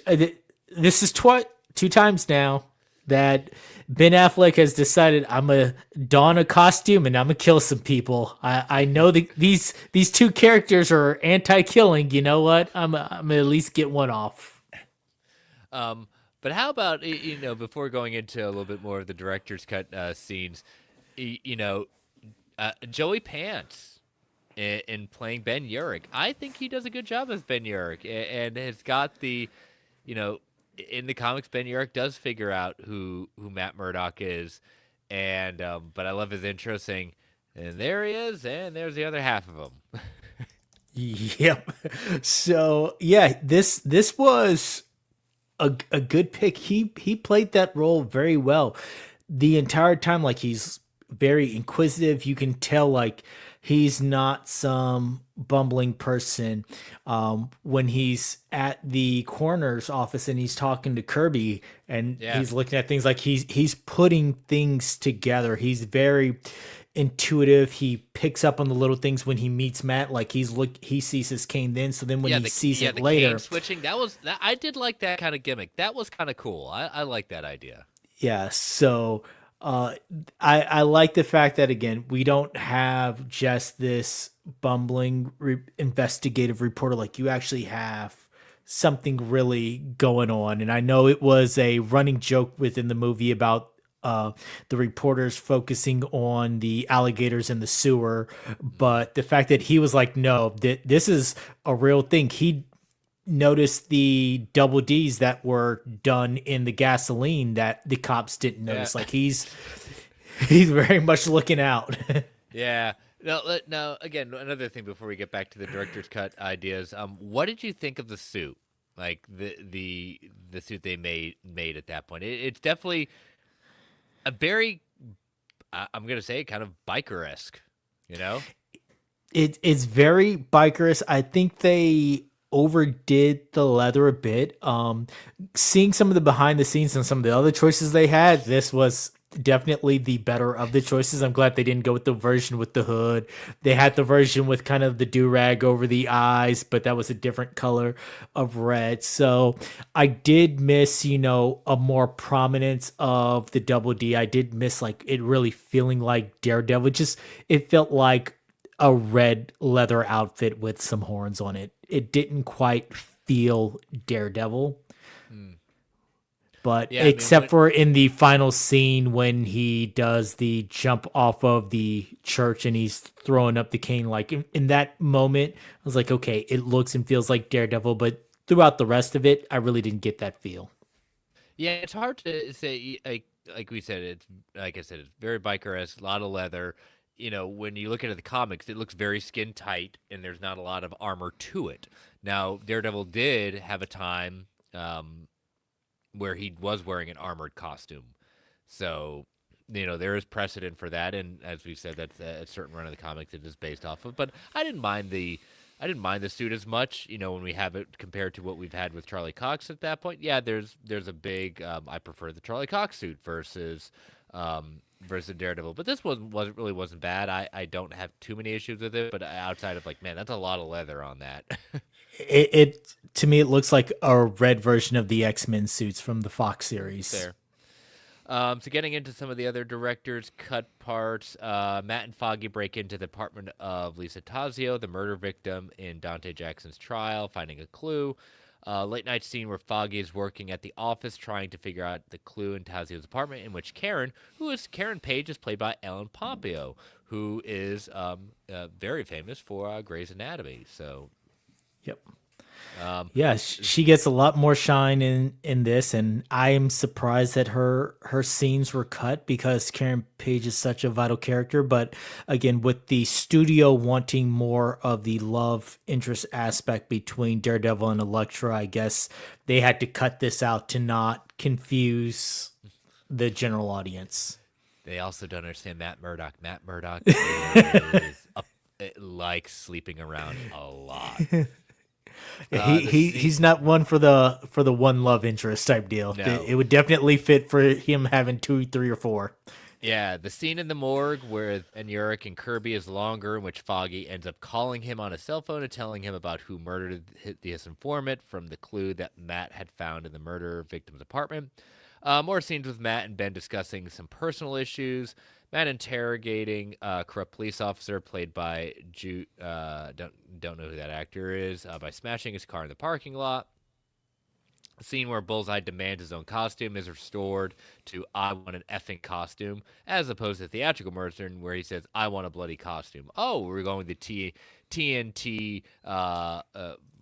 this is two times now that Ben Affleck has decided I'm gonna don a costume and I'm gonna kill some people. I know these two characters are anti-killing. You know what? I'm gonna at least get one off. But how about before going into a little bit more of the director's cut scenes, Joey Pants in playing Ben Urich. I think he does a good job as Ben Urich, and has got the, in the comics, Ben Urich does figure out who Matt Murdock is, and but I love his intro saying, "And there he is, and there's the other half of him." Yep. So yeah, this was a good pick. He played that role very well the entire time. Like, he's very inquisitive. You can tell like he's not some bumbling person. When he's at the coroner's office and he's talking to Kirby and he's looking at things, like he's putting things together. He's very intuitive. He picks up on the little things when he meets Matt. Like he sees his cane then, so then when he sees it the later, cane switching, I did like that kind of gimmick. That was kind of cool. I like that idea. yeah. So I like the fact that, again, we don't have just this bumbling investigative reporter. Like, you actually have something really going on. And I know it was a running joke within the movie about the reporters focusing on the alligators in the sewer, but the fact that he was like, no, this is a real thing. He noticed the double D's that were done in the gasoline that the cops didn't notice. Like, he's very much looking out. Yeah. Now, again, another thing before we get back to the director's cut ideas. What did you think of the suit? Like the suit they made at that point. It's definitely a very, I'm gonna say, kind of biker-esque. It's very bikerous. I think they overdid the leather a bit. Seeing some of the behind the scenes and some of the other choices they had, this was definitely the better of the choices. I'm glad they didn't go with the version with the hood. They had the version with kind of the do-rag over the eyes, but that was a different color of red. So I did miss, a more prominence of the double D. I did miss like it really feeling like Daredevil. Just, it felt like a red leather outfit with some horns on it. It didn't quite feel Daredevil. But Yeah, for in the final scene when he does the jump off of the church and he's throwing up the cane, like in that moment, I was like, okay, it looks and feels like Daredevil. But throughout the rest of it, I really didn't get that feel. Yeah, it's hard to say. Like we said, it's very biker-esque, a lot of leather. When you look into the comics, it looks very skin tight, and there's not a lot of armor to it. Now, Daredevil did have a time where he was wearing an armored costume, so there is precedent for that. And as we said, that's a certain run of the comics it is based off of. But I didn't mind the suit as much. When we have it compared to what we've had with Charlie Cox at that point. Yeah, there's a big. I prefer the Charlie Cox suit versus Daredevil, but this wasn't bad. I don't have too many issues with it, but outside of like, man, that's a lot of leather on that. It to me, it looks like a red version of the X-Men suits from the Fox series. There. So getting into some of the other director's cut parts, Matt and Foggy break into the apartment of Lisa Tazio, the murder victim in Dante Jackson's trial, finding a clue. Late night scene where Foggy is working at the office trying to figure out the clue in Tazio's apartment, in which Karen Page, is played by Ellen Pompeo, who is very famous for Grey's Anatomy. So, Yep. um, Yeah, she gets a lot more shine in this, and I am surprised that her scenes were cut because Karen Page is such a vital character. But again, with the studio wanting more of the love interest aspect between Daredevil and Elektra, I guess they had to cut this out to not confuse the general audience. they also don't understand Matt Murdock. Matt Murdock is likes sleeping around a lot. Yeah, he's not one for the one love interest type deal. No. It would definitely fit for him having two, three, or four. Yeah, the scene in the morgue where Yurik and Kirby is longer, in which Foggy ends up calling him on a cell phone and telling him about who murdered his informant from the clue that Matt had found in the murder victim's apartment. More scenes with Matt and Ben discussing some personal issues. Matt interrogating a corrupt police officer played by don't know who that actor is, by smashing his car in the parking lot. A scene where Bullseye demands his own costume is restored to "I want an effing costume," as opposed to theatrical version where he says "I want a bloody costume." Oh, we're going the TNT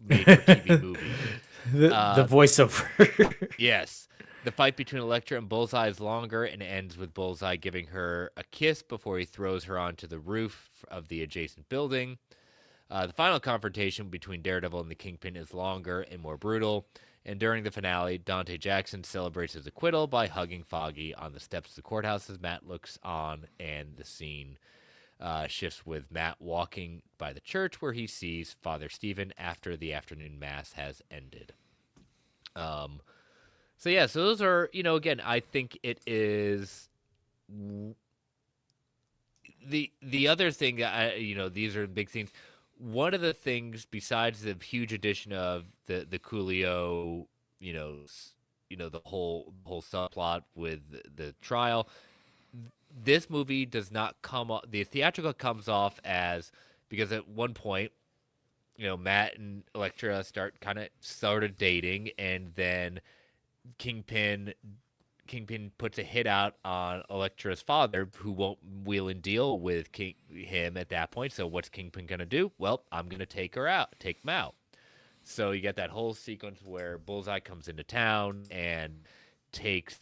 made for TV movie. The voiceover. Yes. The fight between Elektra and Bullseye is longer and ends with Bullseye giving her a kiss before he throws her onto the roof of the adjacent building. The final confrontation between Daredevil and the Kingpin is longer and more brutal. And during the finale, Dante Jackson celebrates his acquittal by hugging Foggy on the steps of the courthouse as Matt looks on, and the scene shifts with Matt walking by the church where he sees Father Stephen after the afternoon mass has ended. So those are, again, I think it is the other thing that these are big things. One of the things besides the huge addition of the Coolio, the whole subplot with the trial, this movie does not come off. The theatrical comes off as, because at one point, Matt and Elektra started dating, and then Kingpin puts a hit out on Elektra's father, who won't wheel and deal with him at that point. So what's Kingpin gonna do? Well, I'm gonna take him out. So you get that whole sequence where Bullseye comes into town and takes,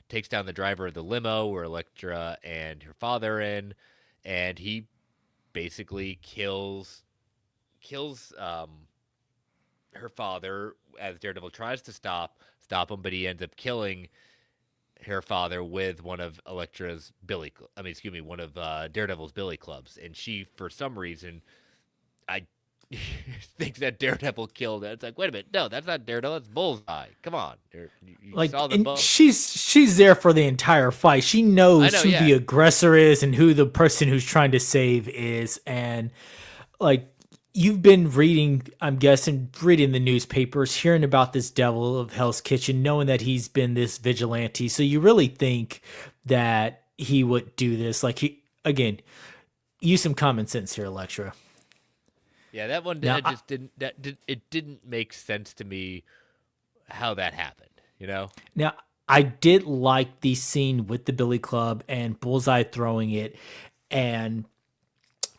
takes down the driver of the limo where Elektra and her father are in, and he basically kills her father as Daredevil tries to stop him, but he ends up killing her father with one of one of Daredevil's billy clubs, and she, for some reason, I thinks that Daredevil killed it. It's like, wait a minute, no, that's not Daredevil, it's Bullseye. Come on, you saw the and she's there for the entire fight. She knows who the aggressor is and who the person who's trying to save is, and like, you've been reading, I'm guessing, reading the newspapers, hearing about this devil of Hell's Kitchen, knowing that he's been this vigilante. So you really think that he would do this? Like, use some common sense here, Elektra. Yeah, that one it didn't make sense to me how that happened, Now, I did like the scene with the Billy Club and Bullseye throwing it, and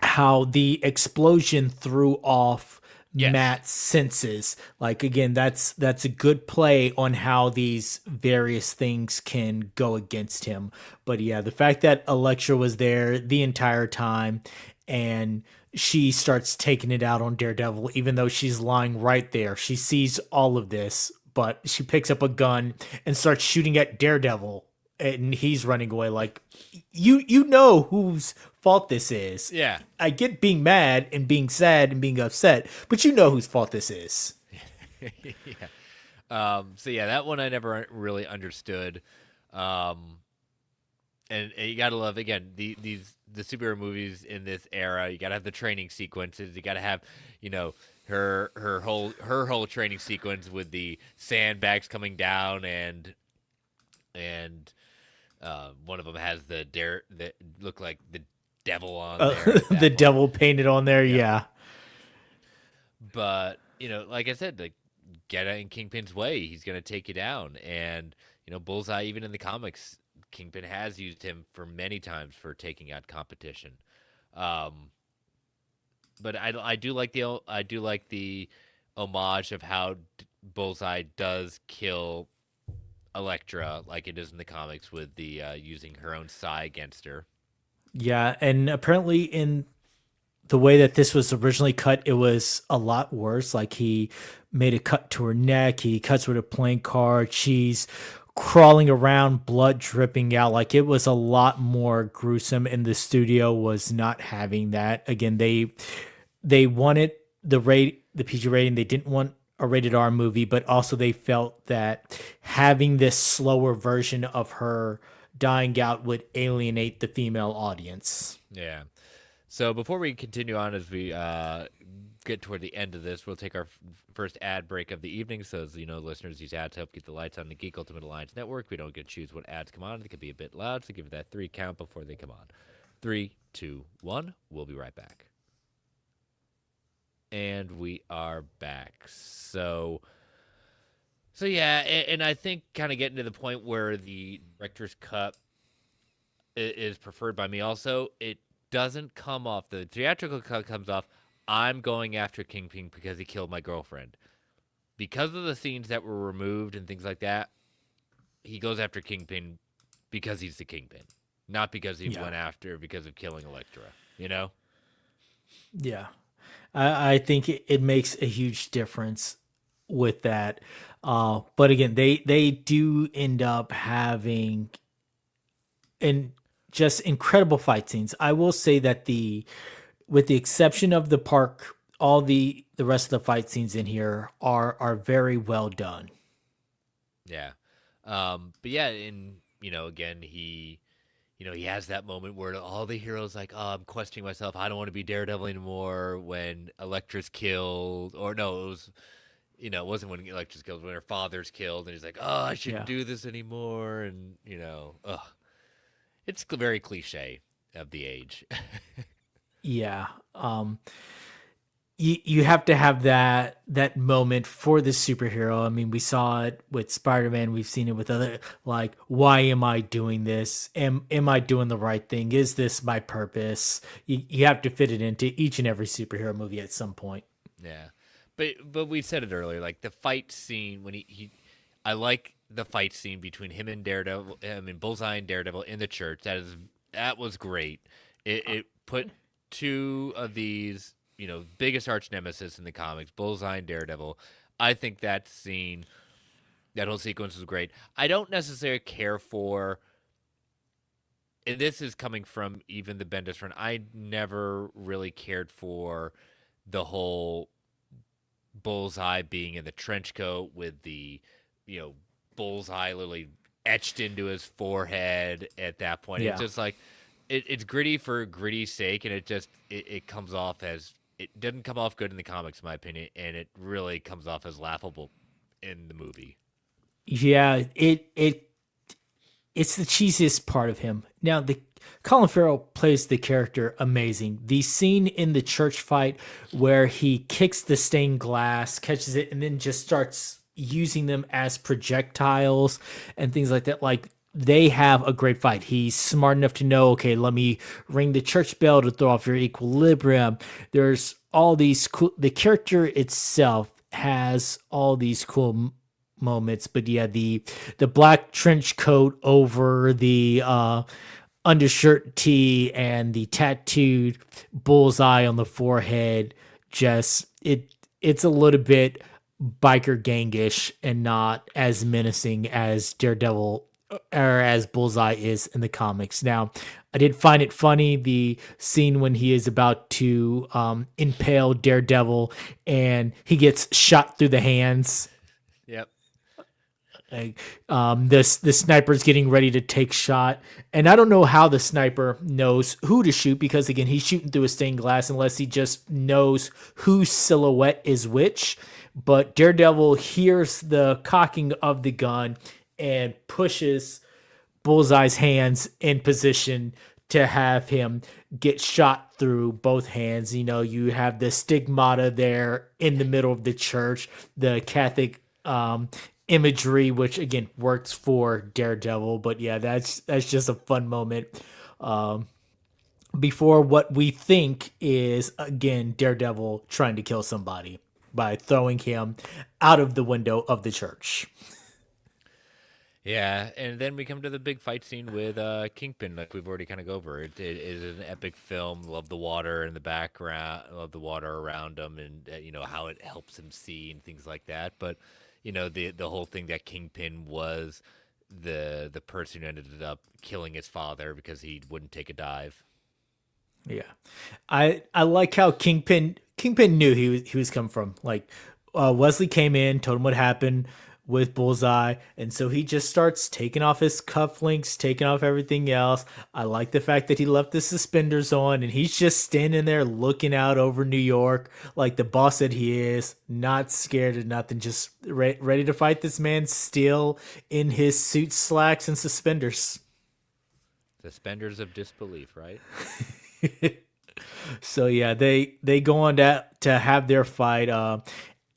how the explosion threw off Matt's senses. Like, again, that's a good play on how these various things can go against him. But yeah, the fact that Elektra was there the entire time and she starts taking it out on Daredevil, even though she's lying right there. She sees all of this, but she picks up a gun and starts shooting at Daredevil, and he's running away. Like, you know whose fault this is. Yeah. I get being mad and being sad and being upset, but you know whose fault this is. Yeah. So yeah, that one I never really understood. And and you gotta love again the superhero movies in this era. You gotta have the training sequences. You gotta have, you know, her whole training sequence with the sandbags coming down and one of them has the dare that look like the devil on there at The that point. devil painted on there. Yep. Yeah. But you know, like I said, like get in Kingpin's way, he's gonna take you down. And you know, Bullseye, even in the comics, Kingpin has used him for many times for taking out competition. Um, but I do like the homage of how Bullseye does kill Elektra, like it is in the comics, with the using her own psi against her. Yeah. And apparently, in the way that this was originally cut, it was a lot worse. Like he made a cut to her neck, he cuts with a playing card, she's crawling around, blood dripping out. Like it was a lot more gruesome, and the studio was not having that. Again, they wanted the PG rating. They didn't want a rated R movie, but also they felt that having this slower version of her dying out would alienate the female audience. Yeah. So before we continue on, as we get toward the end of this, we'll take our first ad break of the evening. So, as you know, listeners, these ads help keep the lights on the Geek Ultimate Alliance Network. We don't get to choose what ads come on. They can be a bit loud, so give it that 3 count before they come on. 3, 2, 1. We'll be right back. And we are back. So yeah, and I think kind of getting to the point where the director's cut is preferred by me. Also, it doesn't come off, the theatrical cut comes off, I'm going after Kingpin because he killed my girlfriend. Because of the scenes that were removed and things like that, he goes after Kingpin because he's the Kingpin, not because he went after because of killing Elektra. You know? Yeah. I think it makes a huge difference with that. But again, they do end up having and just incredible fight scenes. I will say that with the exception of the park, all the rest of the fight scenes in here are very well done. Yeah. But yeah, and you know, again, he has that moment where all the heroes like, oh, I'm questioning myself. I don't want to be Daredevil anymore when Elektra's killed. Or no, it wasn't when Elektra's killed, when her father's killed. And he's like, oh, I shouldn't do this anymore. And, it's very cliche of the age. Yeah. You have to have that moment for the superhero. I mean, we saw it with Spider-Man. We've seen it with other, like, why am I doing this? Am I doing the right thing? Is this my purpose? You have to fit it into each and every superhero movie at some point. Yeah. But we said it earlier, like the fight scene when I like the fight scene between him and Daredevil, Bullseye and Daredevil in the church. That was great. It put two of these, biggest arch nemesis in the comics, Bullseye and Daredevil. I think that whole sequence was great. I don't necessarily care for, and this is coming from even the Bendis run, I never really cared for the whole Bullseye being in the trench coat with the, Bullseye literally etched into his forehead at that point. Yeah. It's just like, it's gritty for gritty's sake, and it comes off as, it doesn't come off good in the comics, in my opinion, and it really comes off as laughable in the movie. Yeah, it's the cheesiest part of him. Now, the Colin Farrell plays the character amazing. The scene in the church fight where he kicks the stained glass, catches it, and then just starts using them as projectiles and things like that. Like, they have a great fight. He's smart enough to know, okay, let me ring the church bell to throw off your equilibrium. There's all these cool, the character itself has all these cool moments, but yeah, the black trench coat over the undershirt tee and the tattooed bullseye on the forehead, just it's a little bit biker gangish and not as menacing as Daredevil or as Bullseye is in the comics. Now, I did find it funny, the scene when he is about to impale Daredevil and he gets shot through the hands. Yep. Like, this the sniper's getting ready to take shot, and I don't know how the sniper knows who to shoot because again he's shooting through a stained glass unless he just knows whose silhouette is which. But Daredevil hears the cocking of the gun and pushes Bullseye's hands in position to have him get shot through both hands. You know, you have the stigmata there in the middle of the church, the Catholic imagery, which again works for Daredevil. But yeah, that's just a fun moment. Um, Before what we think is again Daredevil trying to kill somebody by throwing him out of the window of the church. Yeah, and then we come to the big fight scene with Kingpin, like we've already kind of go over. It is an epic film. Love the water in the background, love the water around him, and you know how it helps him see and things like that. But you know the whole thing that Kingpin was the person who ended up killing his father because he wouldn't take a dive. Yeah, I like how Kingpin knew he was coming from. Like Wesley came in, told him what happened with Bullseye, and so he just starts taking off his cufflinks, taking off everything else. I like the fact that he left the suspenders on, and he's just standing there looking out over New York like the boss that he is, not scared of nothing, just ready to fight this man still in his suit slacks and suspenders. Suspenders of disbelief, right? So yeah, they go on to have their fight.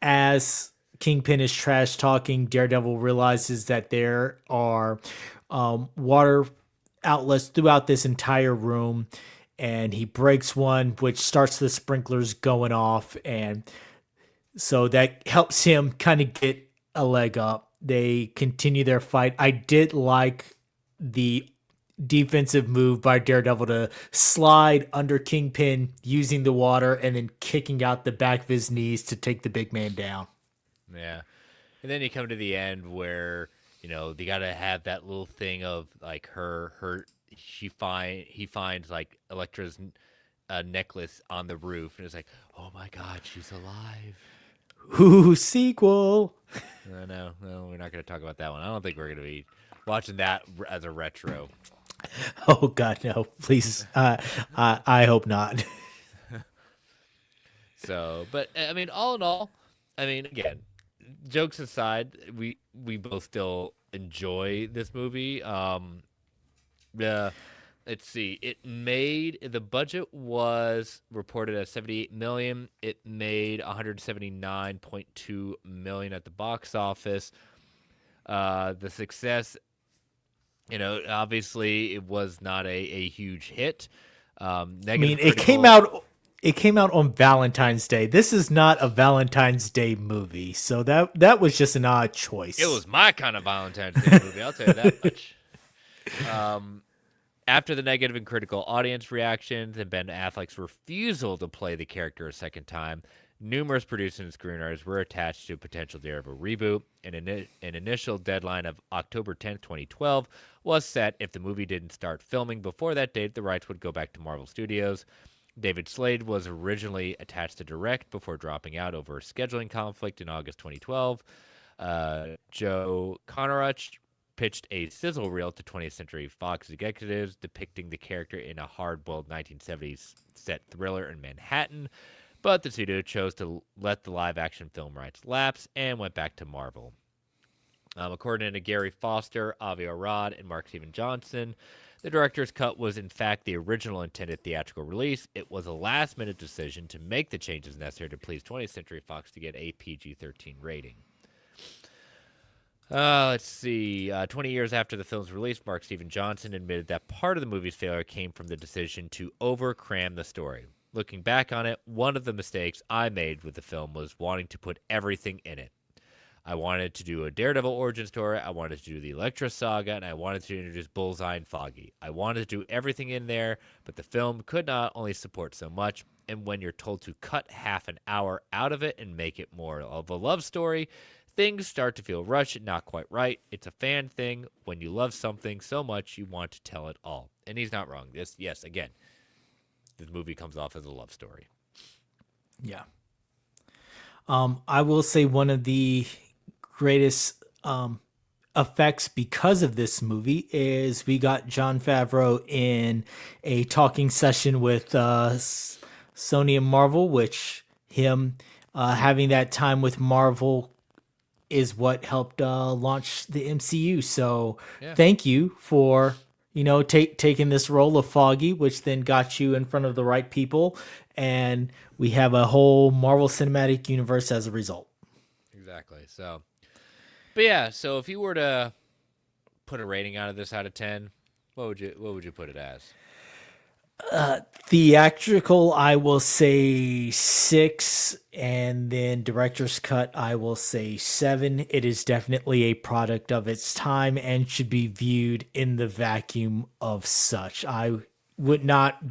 As Kingpin is trash talking, Daredevil realizes that there are water outlets throughout this entire room, and he breaks one, which starts the sprinklers going off, and so that helps him kind of get a leg up. They continue their fight. I did like the defensive move by Daredevil to slide under Kingpin using the water and then kicking out the back of his knees to take the big man down. Yeah. And then you come to the end where, you know, they got to have that little thing of like he finds like Elektra's necklace on the roof and it's like, oh my God, she's alive. Ooh, sequel. No, we're not going to talk about that one. I don't think we're going to be watching that as a retro. Oh God, no! Please, I hope not. So, but I mean, all in all, I mean, again, jokes aside, we both still enjoy this movie. Yeah, let's see. The budget was reported at 78 million. It made 179.2 million at the box office. The success, you know, obviously it was not a huge hit. I Negative mean, it came critical. out. It came out on Valentine's Day. This is not a Valentine's Day movie, so that was just an odd choice. It was my kind of Valentine's Day movie. I'll tell you that much. After the negative and critical audience reactions and Ben Affleck's refusal to play the character a second time, numerous producers and screenwriters were attached to a potential Daredevil reboot. An initial deadline of October 10th, 2012 was set. If the movie didn't start filming before that date, the rights would go back to Marvel Studios. David Slade was originally attached to direct before dropping out over a scheduling conflict in August 2012. Joe Conrach pitched a sizzle reel to 20th Century Fox executives depicting the character in a hard-boiled 1970s set thriller in Manhattan, but the studio chose to let the live-action film rights lapse and went back to Marvel. According to Gary Foster, Avi Arad, and Mark Steven Johnson, the director's cut was in fact the original intended theatrical release. It was a last-minute decision to make the changes necessary to please 20th Century Fox to get a PG-13 rating. Let's see. 20 years after the film's release, Mark Steven Johnson admitted that part of the movie's failure came from the decision to over-cram the story. Looking back on it, one of the mistakes I made with the film was wanting to put everything in it. I wanted to do a Daredevil origin story, I wanted to do the Elektra saga, and I wanted to introduce Bullseye and Foggy. I wanted to do everything in there, but the film could not only support so much, and when you're told to cut half an hour out of it and make it more of a love story, things start to feel rushed and not quite right. It's a fan thing. When you love something so much, you want to tell it all. And he's not wrong. Yes, again, this movie comes off as a love story. Yeah. I will say one of the greatest effects because of this movie is we got John Favreau in a talking session with Sony and Marvel, which him having that time with Marvel is what helped launch the MCU. So Yeah. thank you for taking this role of Foggy, which then got you in front of the right people, and we have a whole Marvel Cinematic Universe as a result. Exactly. So, but yeah, so if you were to put a rating out of this out of 10, what would you put it as? Theatrical, I will say 6, and then director's cut, I will say 7. It is definitely a product of its time and should be viewed in the vacuum of such. I would not,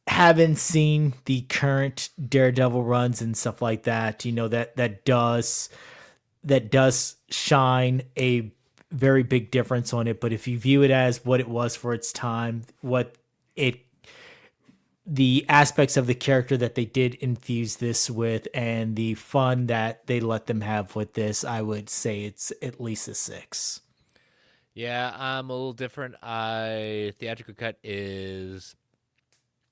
haven't seen the current Daredevil runs and stuff like that. That does shine a very big difference on it. But if you view it as what it was for its time, what it the aspects of the character that they did infuse this with and the fun that they let them have with this, I would say it's at least a 6. Yeah, I'm a little different. I theatrical cut is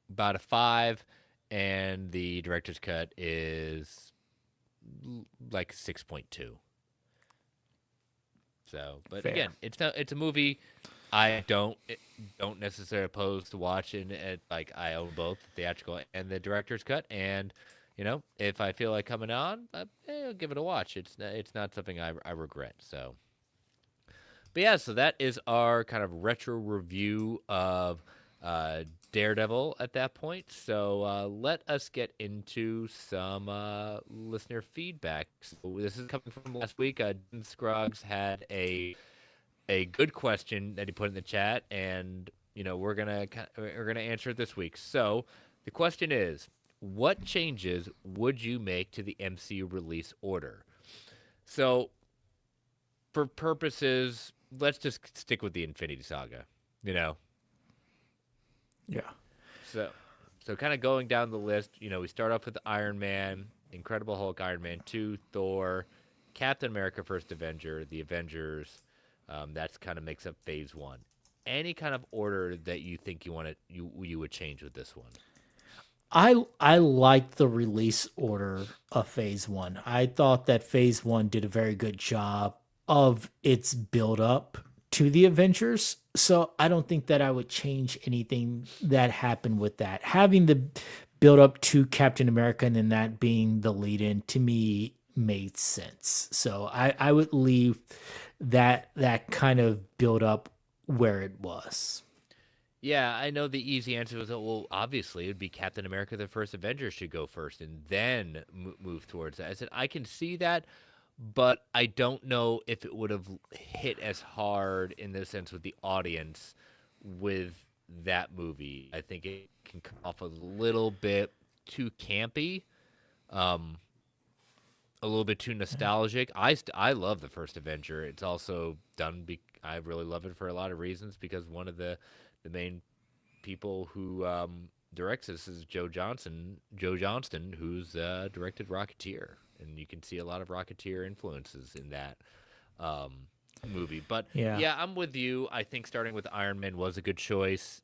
about a 5, and the director's cut is like 6.2. So, but Fair. again, it's a movie I don't necessarily oppose to watching it. Like I own both the theatrical and the director's cut, and if I feel like coming on, I'll give it a watch. It's not something I regret. So, but yeah, so that is our kind of retro review of Daredevil at that point. So let us get into some listener feedback. So this is coming from last week. Jim Scruggs had a good question that he put in the chat, and we're gonna answer it this week. So the question is, what changes would you make to the MCU release order? So for purposes, let's just stick with the Infinity Saga. You know, Yeah. so kind of going down the list. We start off with Iron Man, Incredible Hulk, Iron Man 2, Thor, Captain America: First Avenger, the Avengers. That's kind of makes up Phase 1. Any kind of order that you think you would change with this one? I like the release order of Phase 1. I thought that Phase 1 did a very good job of its build up to the Avengers. So I don't think that I would change anything that happened with that. Having the build up to Captain America and then that being the lead in to me made sense. So I would leave that kind of build up where it was. Yeah, I know the easy answer was, well, obviously, it would be Captain America: The First Avenger should go first and then move towards that. I said, I can see that, but I don't know if it would have hit as hard in this sense with the audience with that movie. I think it can come off a little bit too campy, um, a little bit too nostalgic. I love The First Avenger. It's also done. I really love it for a lot of reasons because one of the main people who directs this is Joe Johnston, who's directed Rocketeer, and you can see a lot of Rocketeer influences in that um, movie. But Yeah. yeah, I'm with you. I think starting with Iron Man was a good choice.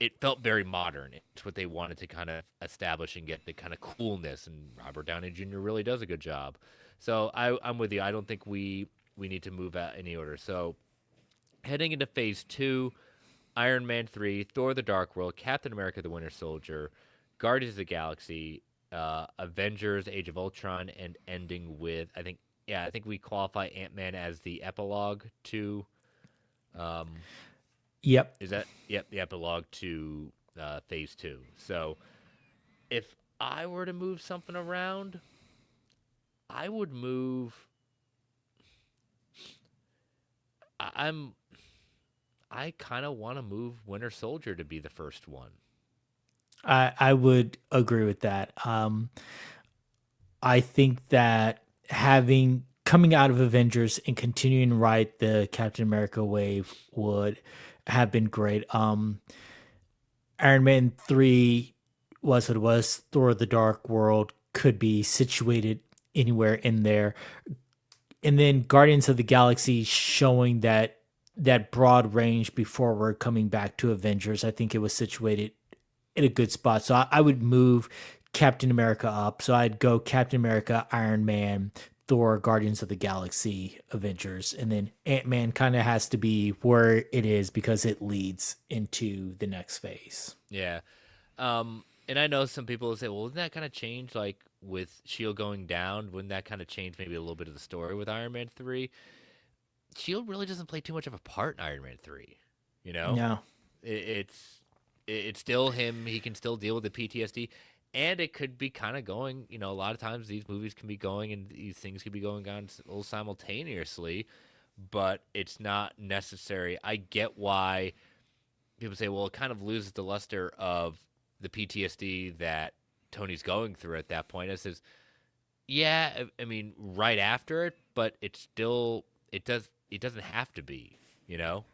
It felt very modern. It's what they wanted to kind of establish and get the kind of coolness, and Robert Downey Jr. really does a good job. So I'm with you. I don't think we need to move out any order. So heading into Phase 2, Iron Man 3, Thor: The Dark World, Captain America: The Winter Soldier, Guardians of the Galaxy, Avengers: Age of Ultron, and ending with I think we qualify Ant-Man as the epilogue to. Yep. Is that the epilogue to Phase 2? So if I were to move something around, I would move. I- I'm I kind of want to move Winter Soldier to be the first one. I would agree with that. I think that having coming out of Avengers and continuing to ride the Captain America wave would have been great. Iron Man 3 was what it was. Thor: The Dark World could be situated anywhere in there. and then Guardians of the Galaxy showing that broad range before we're coming back to Avengers. I think it was situated in a good spot. So I would move Captain America up. So I'd go Captain America, Iron Man, Thor, Guardians of the Galaxy, Avengers, and then Ant-Man kind of has to be where it is because it leads into the next phase. Yeah. And I know some people will say, well, wouldn't that kind of change, like, with Shield going down? Wouldn't that kind of change maybe a little bit of the story with Iron Man 3? Shield really doesn't play too much of a part in Iron Man 3. You know, No. it's it's still him. He can still deal with the PTSD, and it could be kind of going. You know, a lot of times these movies can be going and these things can be going on a little simultaneously, but it's not necessary. I get why people say, well, it kind of loses the luster of the PTSD that Tony's going through at that point. It says, yeah, I mean, right after it, but it's still it doesn't have to be, you know.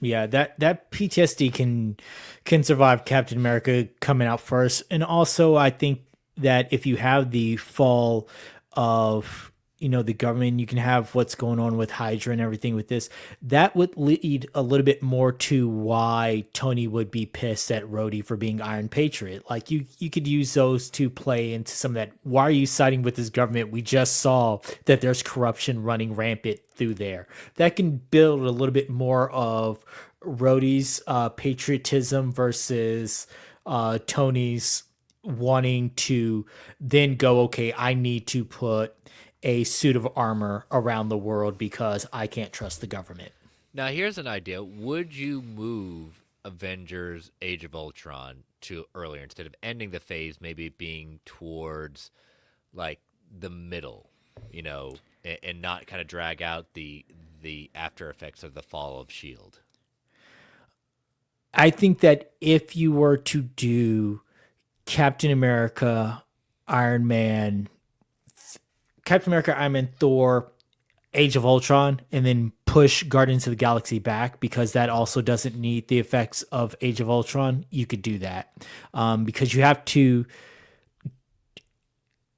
Yeah, that PTSD can survive Captain America coming out first. And also I think that if you have the fall of the government, you can have what's going on with Hydra and everything with this. That would lead a little bit more to why Tony would be pissed at Rhodey for being Iron Patriot. Like you could use those to play into some of that. Why are you siding with this government? We just saw that there's corruption running rampant through there. That can build a little bit more of Rhodey's patriotism versus Tony's wanting to then go, okay, I need to put a suit of armor around the world because I can't trust the government. Now, here's an idea. Would you move Avengers Age of Ultron to earlier instead of ending the phase, maybe being towards like the middle, you know, and not kind of drag out the after effects of the fall of Shield? I think that if you were to do Captain America, Iron Man, Captain America, Iron Man, Thor, Age of Ultron, and then push Guardians of the Galaxy back because that also doesn't need the effects of Age of Ultron, you could do that. Because you have to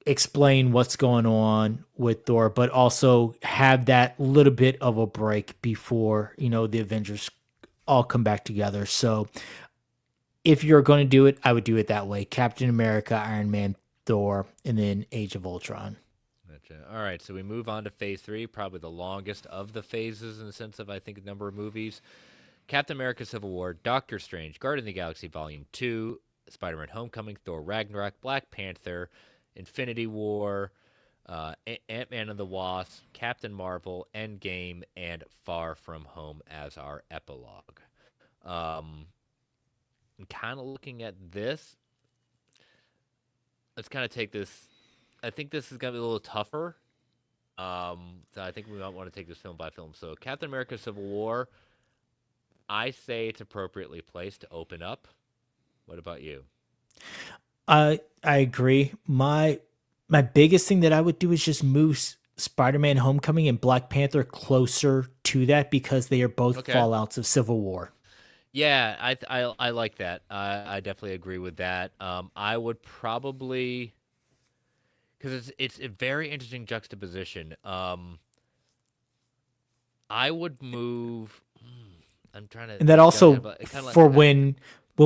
explain what's going on with Thor, but also have that little bit of a break before, the Avengers all come back together. So if you're going to do it, I would do it that way. Captain America, Iron Man, Thor, and then Age of Ultron. Gotcha. All right, so we move on to phase 3, probably the longest of the phases in the sense of, I think, the number of movies. Captain America Civil War, Doctor Strange, Guardian of the Galaxy Volume 2, Spider-Man Homecoming, Thor Ragnarok, Black Panther, Infinity War, Ant-Man and the Wasp, Captain Marvel, Endgame, and Far From Home as our epilogue. I'm kind of looking at this. Let's kind of take this. I think this is going to be a little tougher. So I think we might want to take this film by film. So Captain America Civil War, I say it's appropriately placed to open up. What about you? I agree. My biggest thing that I would do is just move Spider-Man Homecoming and Black Panther closer to that because they are both Okay. fallouts of Civil War. Yeah, I like that. I definitely agree with that. I would probably, because it's a very interesting juxtaposition. I would move. I'm trying to And that think out also but kind of for like when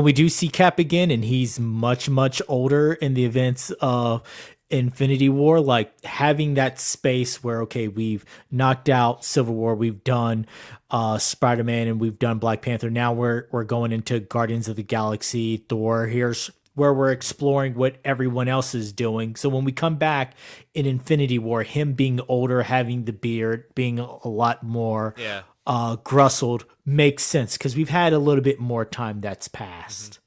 we do see Cap again and he's much older in the events of Infinity War, like having that space where okay, we've knocked out Civil War, we've done Spider-Man and we've done Black Panther. Now we're going into Guardians of the Galaxy, Thor. Here's where we're exploring what everyone else is doing. So when we come back in Infinity War, him being older, having the beard, being a lot more yeah. grustled makes sense because we've had a little bit more time that's Mhm. passed.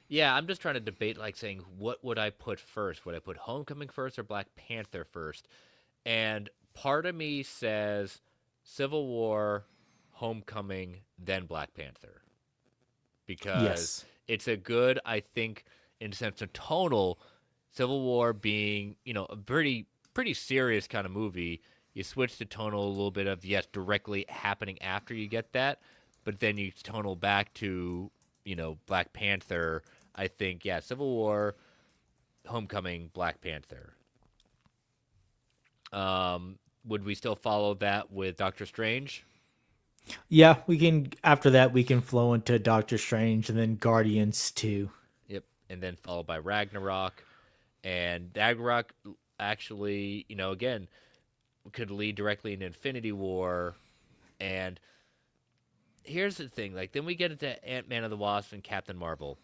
Yeah, I'm just trying to debate, like saying, what would I put first? Would I put Homecoming first or Black Panther first? And part of me says Civil War, Homecoming, then Black Panther. Because Yes. it's a good, I think, in the sense of tonal, Civil War being, a pretty serious kind of movie. You switch to tonal a little bit of, yes, directly happening after you get that, but then you tonal back to, Black Panther. I think, yeah, Civil War, Homecoming, Black Panther. would we still follow that with Doctor Strange? Yeah, we can. After that, we can flow into Doctor Strange and then Guardians too. Yep. And then followed by Ragnarok. And Ragnarok actually, again, could lead directly into Infinity War. And here's the thing, like then we get into Ant-Man and the Wasp and Captain Marvel.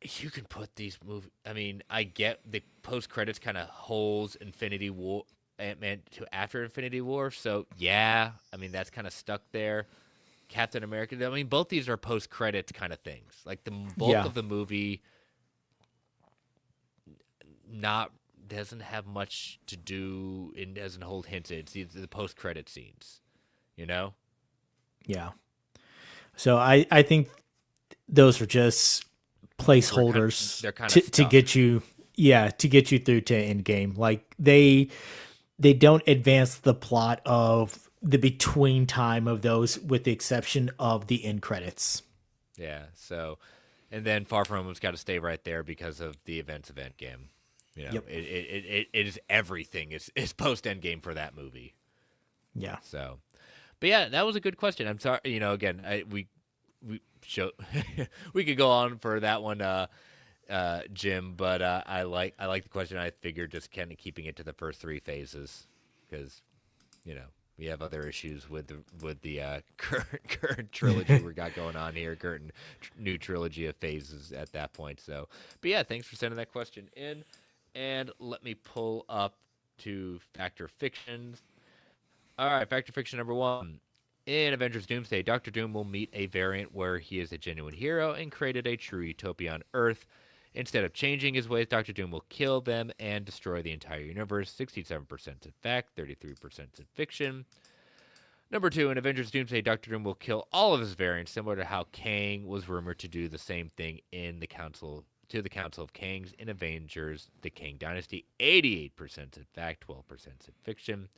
You can put these movies. I mean, I get the post credits kind of holds Infinity War, Ant-Man to after Infinity War. So yeah, I mean that's kind of stuck there. Captain America. I mean, both these are post credits kind of things. Like the bulk of the movie, not doesn't have much to do and doesn't hold hints. It's the post credit scenes. You know. Yeah. So I think those are just placeholders They're kind to, of to get you to get you through to end game. Like they don't advance the plot of the between time of those with the exception of the end credits. Yeah. So, and then Far From Home's got to stay right there because of the events of Endgame. Yep. It is everything. It's post Endgame for that movie. Yeah. So, but yeah, that was a good question. I'm sorry. Again, we show we could go on for that one, Jim. But I like the question. I figured just kind of keeping it to the first three phases because we have other issues with the current trilogy we got going on here, current new trilogy of phases at that point. So, but yeah, thanks for sending that question in, and let me pull up to Factor Fictions. All right, Factor Fiction number 1. In Avengers Doomsday, Doctor Doom will meet a variant where he is a genuine hero and created a true utopia on Earth. Instead of changing his ways, Doctor Doom will kill them and destroy the entire universe. 67% in fact, 33% in fiction. Number 2, in Avengers Doomsday, Doctor Doom will kill all of his variants, similar to how Kang was rumored to do the same thing in the Council of Kangs in Avengers: The Kang Dynasty. 88% in fact, 12% in fiction.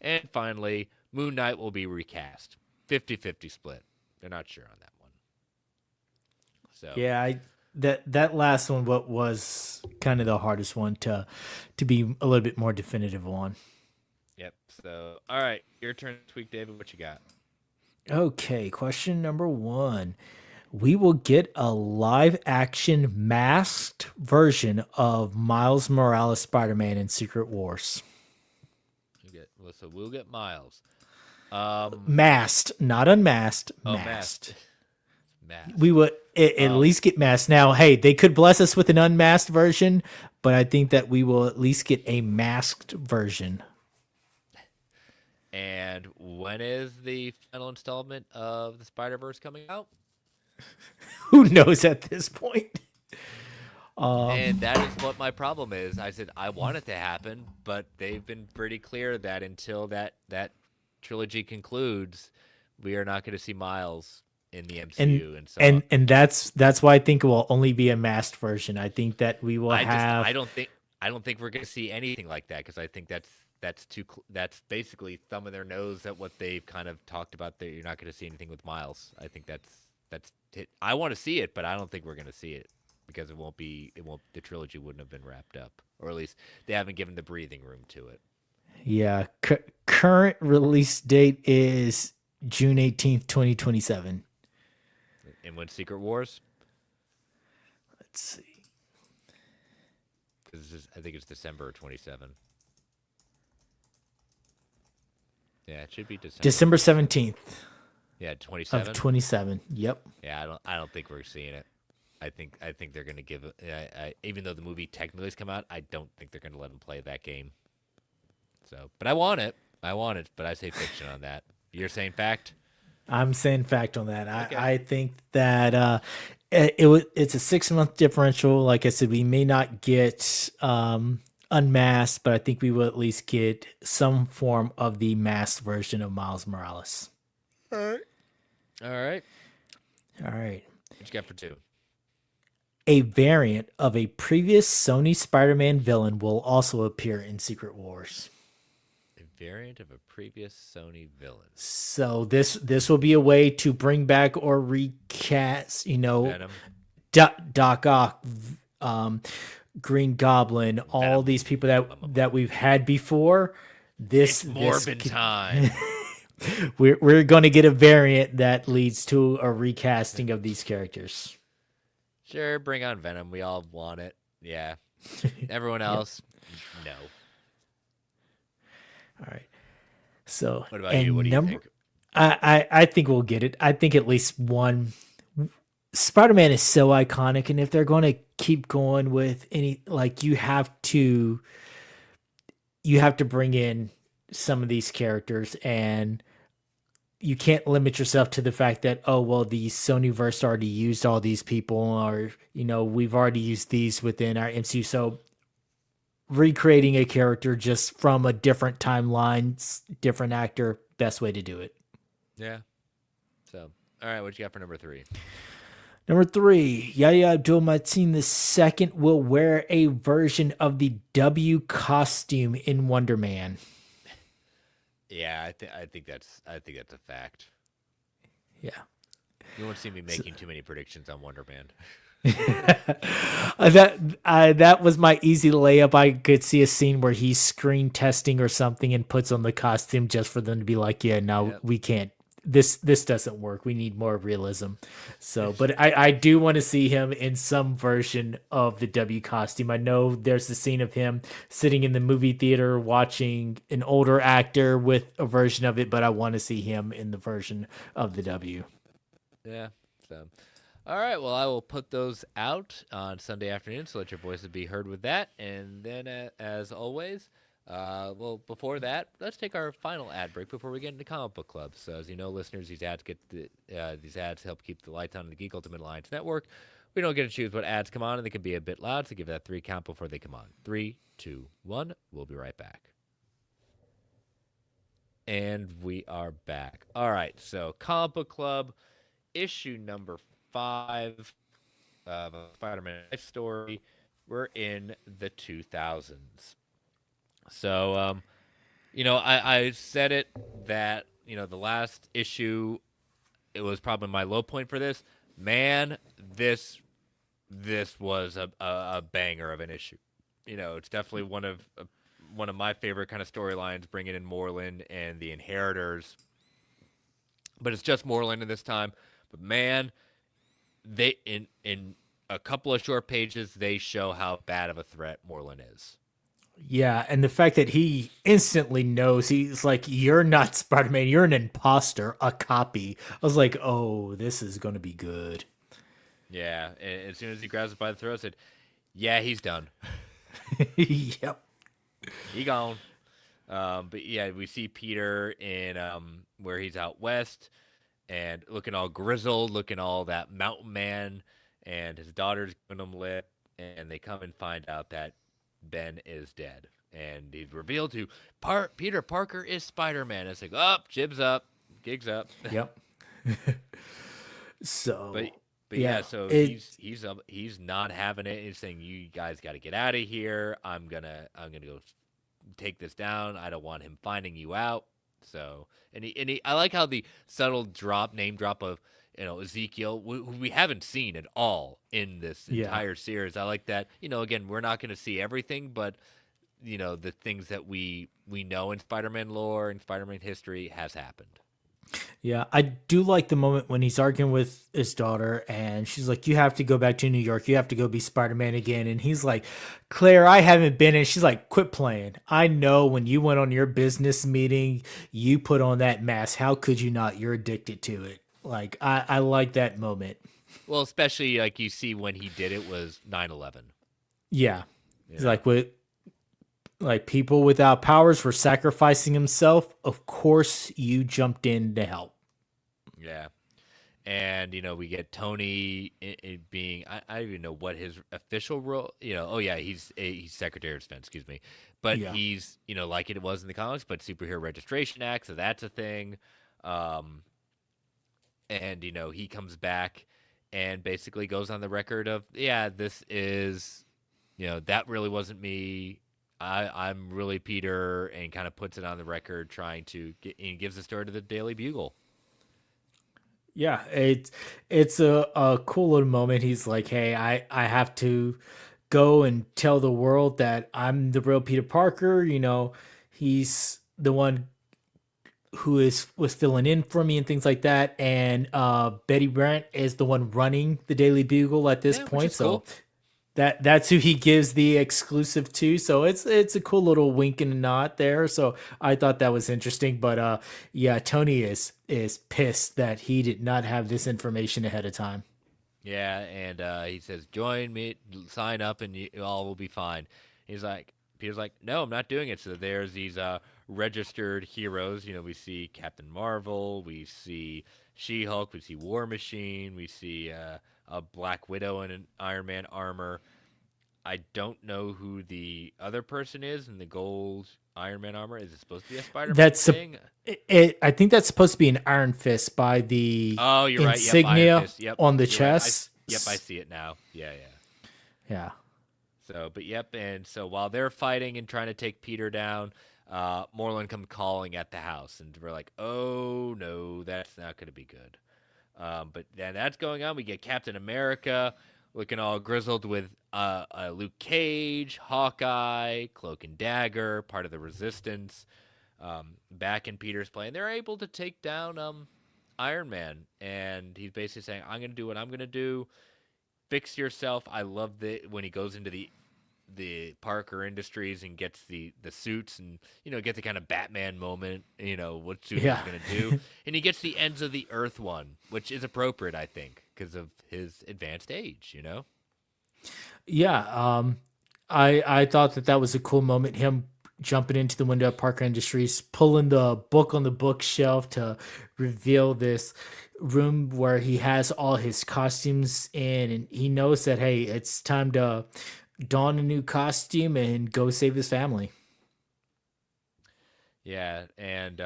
And finally, Moon Knight will be recast. 50-50 split. They're not sure on that one. So Yeah, that last one what was kind of the hardest one to be a little bit more definitive on. Yep. So all right, your turn this week, David. What you got? Okay, question number 1. We will get a live action masked version of Miles Morales Spider-Man in Secret Wars. So we'll get Miles. Masked, not unmasked, Masked. masked. We would at least get masked. Now, hey, they could bless us with an unmasked version, but I think that we will at least get a masked version. And when is the final installment of the Spider-Verse coming out? Who knows at this point? And that is what my problem is. I said I want it to happen, but they've been pretty clear that until that trilogy concludes, we are not going to see Miles in the MCU. And that's why I think it will only be a masked version. I think that we will have. I don't think we're going to see anything like that because I think that's basically thumbing their nose at what they've kind of talked about. That you're not going to see anything with Miles. I think that's I want to see it, but I don't think we're going to see it. Because the trilogy wouldn't have been wrapped up, or at least they haven't given the breathing room to it. Yeah, current release date is June 18th, 2027. And when Secret Wars? Let's see. I think it's December 27. Yeah, it should be December 17th. Yeah, 27. Of 27. Yep. Yeah, I don't think we're seeing it. I think they're going to give it. Even though the movie technically has come out, I don't think they're going to let them play that game. So, but I want it, but I say fiction on that. You're saying fact? I'm saying fact on that. Okay. I think that it's a 6-month differential. Like I said, we may not get unmasked, but I think we will at least get some form of the masked version of Miles Morales. All right. All right. What you got for 2? A variant of a previous Sony Spider-Man villain will also appear in Secret Wars. A variant of a previous Sony villain. So this will be a way to bring back or recast, Venom. Doc Ock, Green Goblin, all these people that we've had before. This It's Morbin could- time. we're going to get a variant that leads to a recasting of these characters. Sure, bring on Venom. We all want it. Yeah. Everyone Yep. else, no. All right. So, What about you? and What do you number, think? I think we'll get it. I think at least one. Spider-Man is so iconic, and if they're going to keep going with any, like, you have to bring in some of these characters, and you can't limit yourself to the fact that, oh well, the Sonyverse already used all these people, or we've already used these within our MCU. So recreating a character just from a different timeline, different actor, best way to do it. Yeah. So, all right, what you got for number 3? Number 3, Yahya Abdul-Mateen II will wear a version of the W costume in Wonder Man. Yeah, I think that's a fact. Yeah. You won't see me making too many predictions on Wonder Man. That was my easy layup. I could see a scene where he's screen testing or something and puts on the costume just for them to be like, yeah, no, Yep. we can't. This doesn't work. We need more realism. So, but I do want to see him in some version of the W costume. I know there's the scene of him sitting in the movie theater watching an older actor with a version of it, but I want to see him in the version of the W. Yeah. So, all right. Well, I will put those out on Sunday afternoon, so let your voices be heard with that. And then, as always, well, before that, let's take our final ad break before we get into comic book club. So, as you know, listeners, these ads help keep the lights on in the Geek Ultimate Alliance Network. We don't get to choose what ads come on, and they can be a bit loud, so give that 3 count before they come on. 3, 2, 1. We'll be right back. And we are back. All right. So, comic book club issue number 5 of a Spider-Man life story. We're in the 2000s. So, I said it that, the last issue, it was probably my low point for this. Man, this was a banger of an issue. It's definitely one of my favorite kind of storylines, bringing in Moreland and the Inheritors. But it's just Moreland in this time. But man, they in a couple of short pages, they show how bad of a threat Moreland is. Yeah, and the fact that he instantly knows, he's like, you're not Spider-Man, you're an imposter, a copy. I was like, oh, this is going to be good. Yeah, and as soon as he grabs it by the throat, I said, yeah, he's done. Yep. He gone. But yeah, we see Peter in where he's out west and looking all grizzled, looking all that mountain man, and his daughter's giving him lip, and they come and find out that Ben is dead. And he's revealed to Peter Parker is Spider-Man. It's like, jibs up, gigs up. Yep. So, but yeah, so he's not having it. He's saying, you guys got to get out of here. I'm gonna go take this down. I don't want him finding you out. So, I like how the subtle name drop of, Ezekiel, who we haven't seen at all in this entire series. I like that. Again, we're not going to see everything, but the things that we know in Spider-Man lore and Spider-Man history has happened. Yeah, I do like the moment when he's arguing with his daughter and she's like, you have to go back to New York. You have to go be Spider-Man again. And he's like, Claire, I haven't been. And she's like, quit playing. I know when you went on your business meeting, you put on that mask. How could you not? You're addicted to it. Like, I like that moment. Well, especially like you see when he did it was 9/11. Yeah. He's like people without powers were sacrificing himself. Of course you jumped in to help. Yeah. And, we get Tony being, I don't even know what his official role, he's Secretary of Defense, excuse me. But he's, like it was in the comics, but Superhero Registration Act, so that's a thing. And, he comes back and basically goes on the record of, this is, that really wasn't me. I'm really Peter, and kind of puts it on the record, trying to and gives the story to the Daily Bugle. Yeah, it's a cool little moment. He's like, hey, I have to go and tell the world that I'm the real Peter Parker. He's the one who is was filling in for me and things like that. And Betty Brant is the one running the Daily Bugle at this Yeah, which point. is So cool. that's who he gives the exclusive to. So it's a cool little wink and a nod there. So I thought that was interesting. But yeah, Tony is pissed that he did not have this information ahead of time. Yeah, and he says, "Join me, sign up, and you all will be fine." He's like, Peter's like, "No, I'm not doing it." So there's these registered heroes. You know, we see Captain Marvel, we see She-Hulk, we see War Machine, we see a Black Widow in an Iron Man armor. I don't know who the other person is in the gold Iron Man armor. Is it supposed to be a Spider-Man That's thing? I think that's supposed to be an Iron Fist by the Oh, you're right. Yep, Iron insignia Fist. Yep, on the you're right. chest. Yep, I see it now. Yeah, yeah. Yeah. So, but yep, and so while they're fighting and trying to take Peter down, Moreland come calling at the house, and we're like, "Oh no, that's not going to be good." But then that's going on. We get Captain America looking all grizzled with Luke Cage, Hawkeye, Cloak and Dagger, part of the Resistance, back in Peter's plane. They're able to take down Iron Man, and he's basically saying, "I'm going to do what I'm going to do. Fix yourself." I love that when he goes into the Parker Industries and gets the suits and get the kind of Batman moment, what suit is Yeah. he gonna do, and he gets the ends of the earth one, which is appropriate, I think, because of his advanced age. Yeah, I thought that was a cool moment. Him jumping into the window at Parker Industries, pulling the book on the bookshelf to reveal this room where he has all his costumes in, and he knows that hey, it's time to don a new costume and go save his family. Yeah, and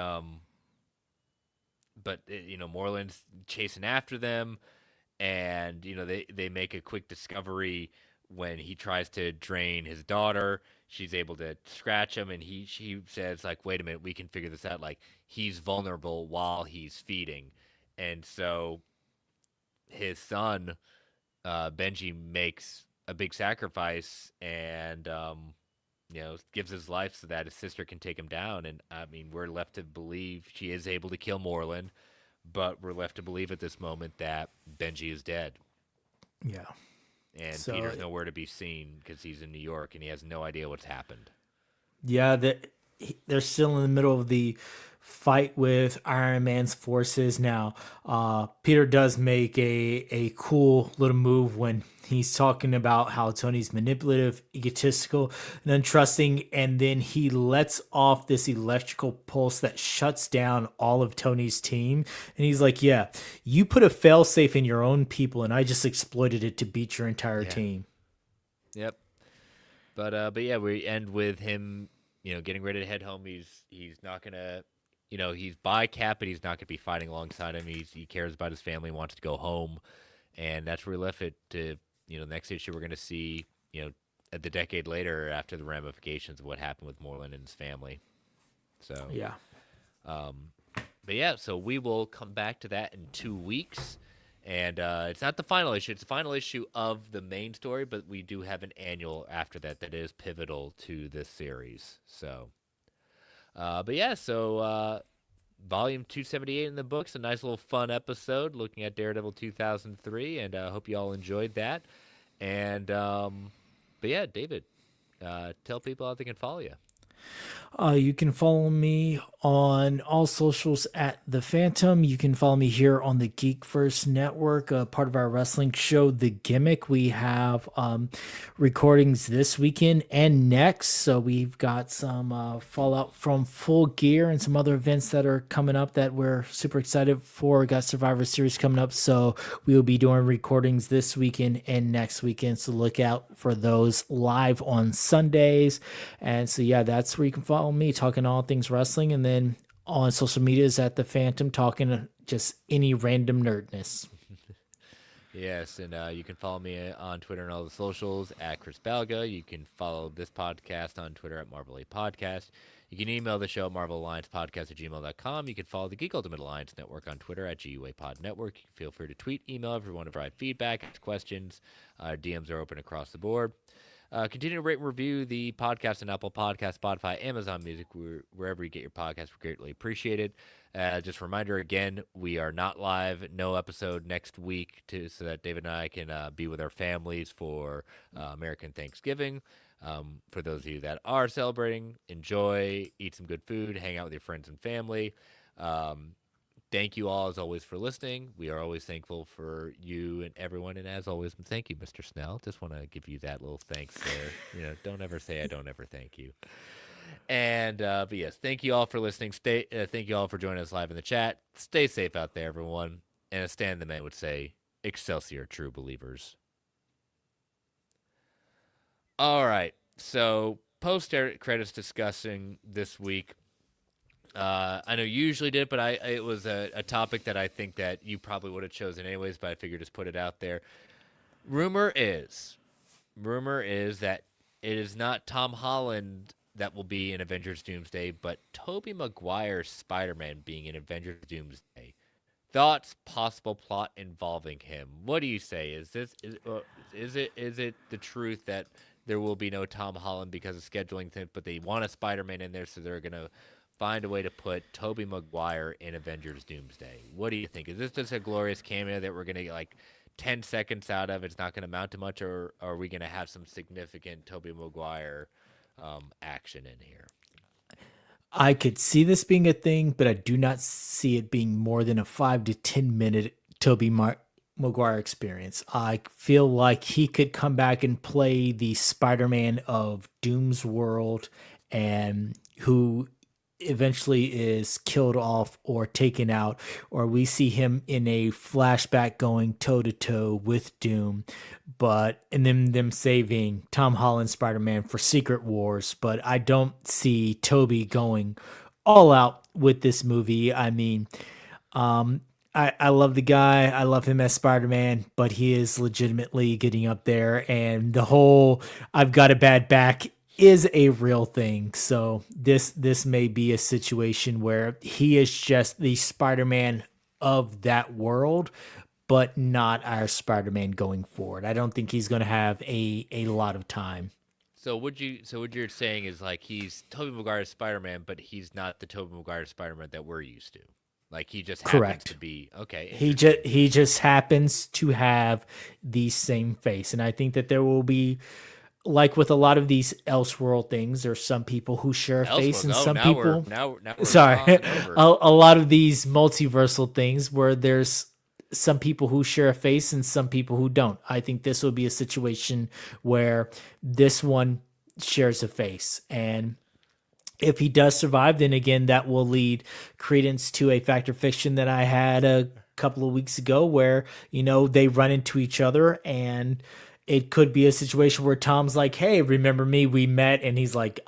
but Moreland's chasing after them, and they make a quick discovery when he tries to drain his daughter. She's able to scratch him, and she says like, "Wait a minute, we can figure this out. Like he's vulnerable while he's feeding," and so his son Benji makes a big sacrifice and gives his life so that his sister can take him down. And I mean, we're left to believe she is able to kill Moreland, but we're left to believe at this moment that Benji is dead. Yeah. And So Peter's nowhere to be seen because he's in New York and he has no idea what's happened. yeah, they're still in the middle of the fight with Iron Man's forces now. Peter does make a cool little move when he's talking about how Tony's manipulative, egotistical, and untrusting, and then he lets off this electrical pulse that shuts down all of Tony's team. And he's like, "Yeah, you put a failsafe in your own people, and I just exploited it to beat your entire Yeah. team." Yep. But yeah, we end with him, getting ready to head home. He's not gonna, he's by Cap, but he's not gonna be fighting alongside him. He cares about his family, wants to go home, and that's where we left it. To next issue, we're gonna see, at the decade later after the ramifications of what happened with Moreland and his family. So Yeah. um, but yeah, so we will come back to that in 2 weeks. And it's not the final issue. It's the final issue of the main story, but we do have an annual after that that is pivotal to this series. So, but yeah, so volume 278 in the books, a nice little fun episode looking at Daredevil 2003, and I hope you all enjoyed that. And, but yeah, David, tell people how they can follow you. You can follow me on all socials at The Phantom. You can follow me here on the Geek First Network, part of our wrestling show, The Gimmick. We have recordings this weekend and next. So we've got some fallout from Full Gear and some other events that are coming up that we're super excited for. We got Survivor Series coming up. So we will be doing recordings this weekend and next weekend. So look out for those live on Sundays. And so, yeah, that's where you can follow me talking all things wrestling, and then on social media is at The Phantom talking just any random nerdness. Yes, and you can follow me on Twitter and all the socials at Chris Balga. You can follow this podcast on Twitter at Marvel A Podcast. You can email the show at marvelalliancepodcast@gmail.com. You can follow the Geek Ultimate Alliance Network on Twitter at GUAPod Network. You can feel free to tweet, email if you want to provide feedback, ask questions. DMs are open across the board. Continue to rate and review the podcast on Apple Podcasts, Spotify, Amazon Music, wherever you get your podcasts. We greatly appreciate it. Just a reminder again, we are not live, no episode next week, so that David and I can be with our families for American Thanksgiving. For those of you that are celebrating, enjoy, eat some good food, hang out with your friends and family. Thank you all, as always, for listening. We are always thankful for you and everyone. And as always, thank you, Mr. Snell. Just want to give you that little thanks there. Don't ever say I don't ever thank you. And but yes, thank you all for listening. Thank you all for joining us live in the chat. Stay safe out there, everyone. And as Stan the Man would say, Excelsior, true believers. All right. So post credits discussing this week. I know you usually did, but it was a topic that I think that you probably would have chosen anyways, but I figured just put it out there. Rumor is that it is not Tom Holland that will be in Avengers Doomsday, but Tobey Maguire's Spider-Man being in Avengers Doomsday. Thoughts, possible plot involving him. What do you say? Is it the truth that there will be no Tom Holland because of scheduling things, but they want a Spider-Man in there, so they're gonna find a way to put Tobey Maguire in Avengers Doomsday? What do you think? Is this just a glorious cameo that we're going to get like 10 seconds out of? It's not going to amount to much, or are we going to have some significant Tobey Maguire action in here? I could see this being a thing, but I do not see it being more than a 5 to 10 minute Maguire experience. I feel like he could come back and play the Spider-Man of Doom's world, and who eventually is killed off or taken out, or we see him in a flashback going toe to toe with Doom, and then them saving Tom Holland Spider-Man for Secret Wars. But I don't see Toby going all out with this movie. I mean, I love the guy. I love him as Spider-Man, but he is legitimately getting up there, and the whole "I've got a bad back" is a real thing. So this may be a situation where he is just the Spider-Man of that world, but not our Spider-Man going forward. I don't think he's going to have a lot of time. So what you're saying is like he's Tobey Maguire's Spider-Man, but he's not the Tobey Maguire Spider-Man that we're used to. Like he just happens to Correct. be okay. He just happens to have the same face, and I think that there will be, like with a lot of these Elseworld things, there's some people who share a face, Elseworld. and Oh, some people. now we're Sorry, crossing over. a lot of these multiversal things where there's some people who share a face and some people who don't. I think this will be a situation where this one shares a face, and if he does survive, then again, that will lead credence to a fact or fiction that I had a couple of weeks ago where, they run into each other, and it could be a situation where Tom's like, "Hey, remember me? We met." And he's like,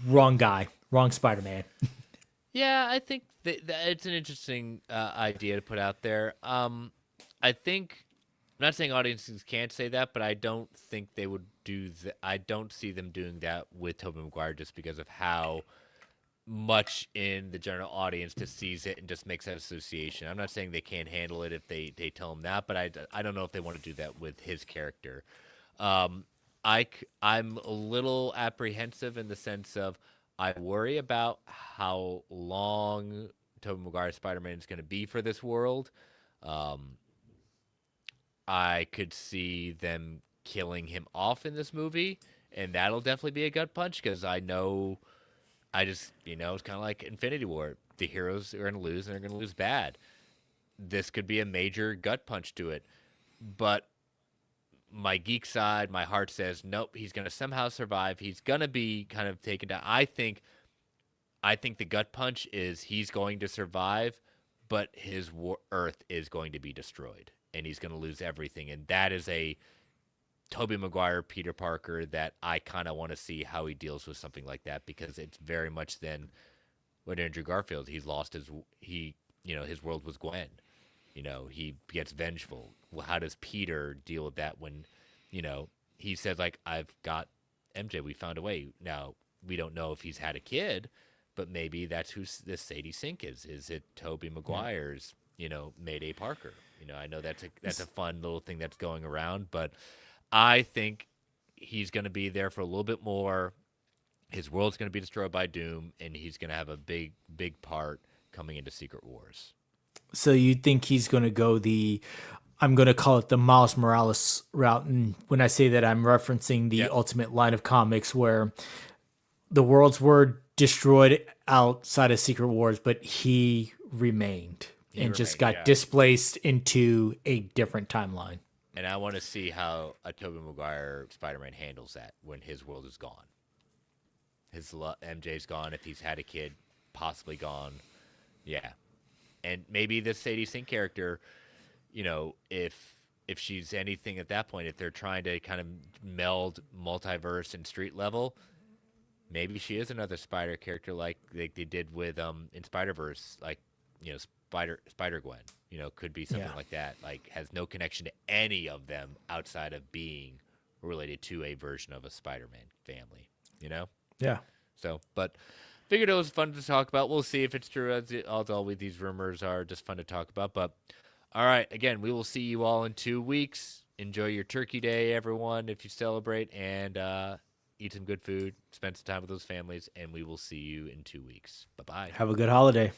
wrong guy, wrong Spider-Man. Yeah, I think that it's an interesting idea to put out there. I think I'm not saying audiences can't say that, but I don't think they would do that. I don't see them doing that with Tobey Maguire just because of how much in the general audience just sees it and just makes that association. I'm not saying they can't handle it if they tell him that, but I don't know if they want to do that with his character. I'm a little apprehensive in the sense of I worry about how long Tobey Maguire's Spider-Man is going to be for this world. I could see them killing him off in this movie, and that'll definitely be a gut punch because it's kind of like Infinity War. The heroes are going to lose, and they're going to lose bad. This could be a major gut punch to it. But my geek side, my heart says, nope, he's going to somehow survive. He's going to be kind of taken down. I think the gut punch is he's going to survive, but his Earth is going to be destroyed, and he's going to lose everything. And that is a Tobey Maguire, Peter Parker that I kind of want to see how he deals with something like that, because it's very much then what Andrew Garfield, his world was Gwen. He gets vengeful. Well, how does Peter deal with that when, he says, like, I've got MJ, we found a way. Now, we don't know if he's had a kid, but maybe that's who this Sadie Sink is. Is it Tobey Maguire's, Mayday Parker? I know that's a fun little thing that's going around, but I think he's going to be there for a little bit more. His world's going to be destroyed by Doom, and he's going to have a big part coming into Secret Wars. So you think he's going to go I'm going to call it the Miles Morales route. And when I say that, I'm referencing the Yep. Ultimate line of comics where the worlds were destroyed outside of Secret Wars, but he remained and just remained, got yeah. displaced into a different timeline. And I want to see how a Tobey Maguire Spider-Man handles that when his world is gone. MJ's gone. If he's had a kid, possibly gone. Yeah. And maybe this Sadie Sink character, if she's anything at that point, if they're trying to kind of meld multiverse and street level, maybe she is another Spider character like they did with in Spider-Verse, like Spider-Gwen. Could be something like that. Like has no connection to any of them outside of being related to a version of a Spider-Man family. Yeah. So, but figured it was fun to talk about. We'll see if it's true. As always, these rumors are just fun to talk about. But all right, again, we will see you all in 2 weeks. Enjoy your Turkey Day, everyone, if you celebrate, and eat some good food. Spend some time with those families, and we will see you in 2 weeks. Bye bye. Have a good holiday.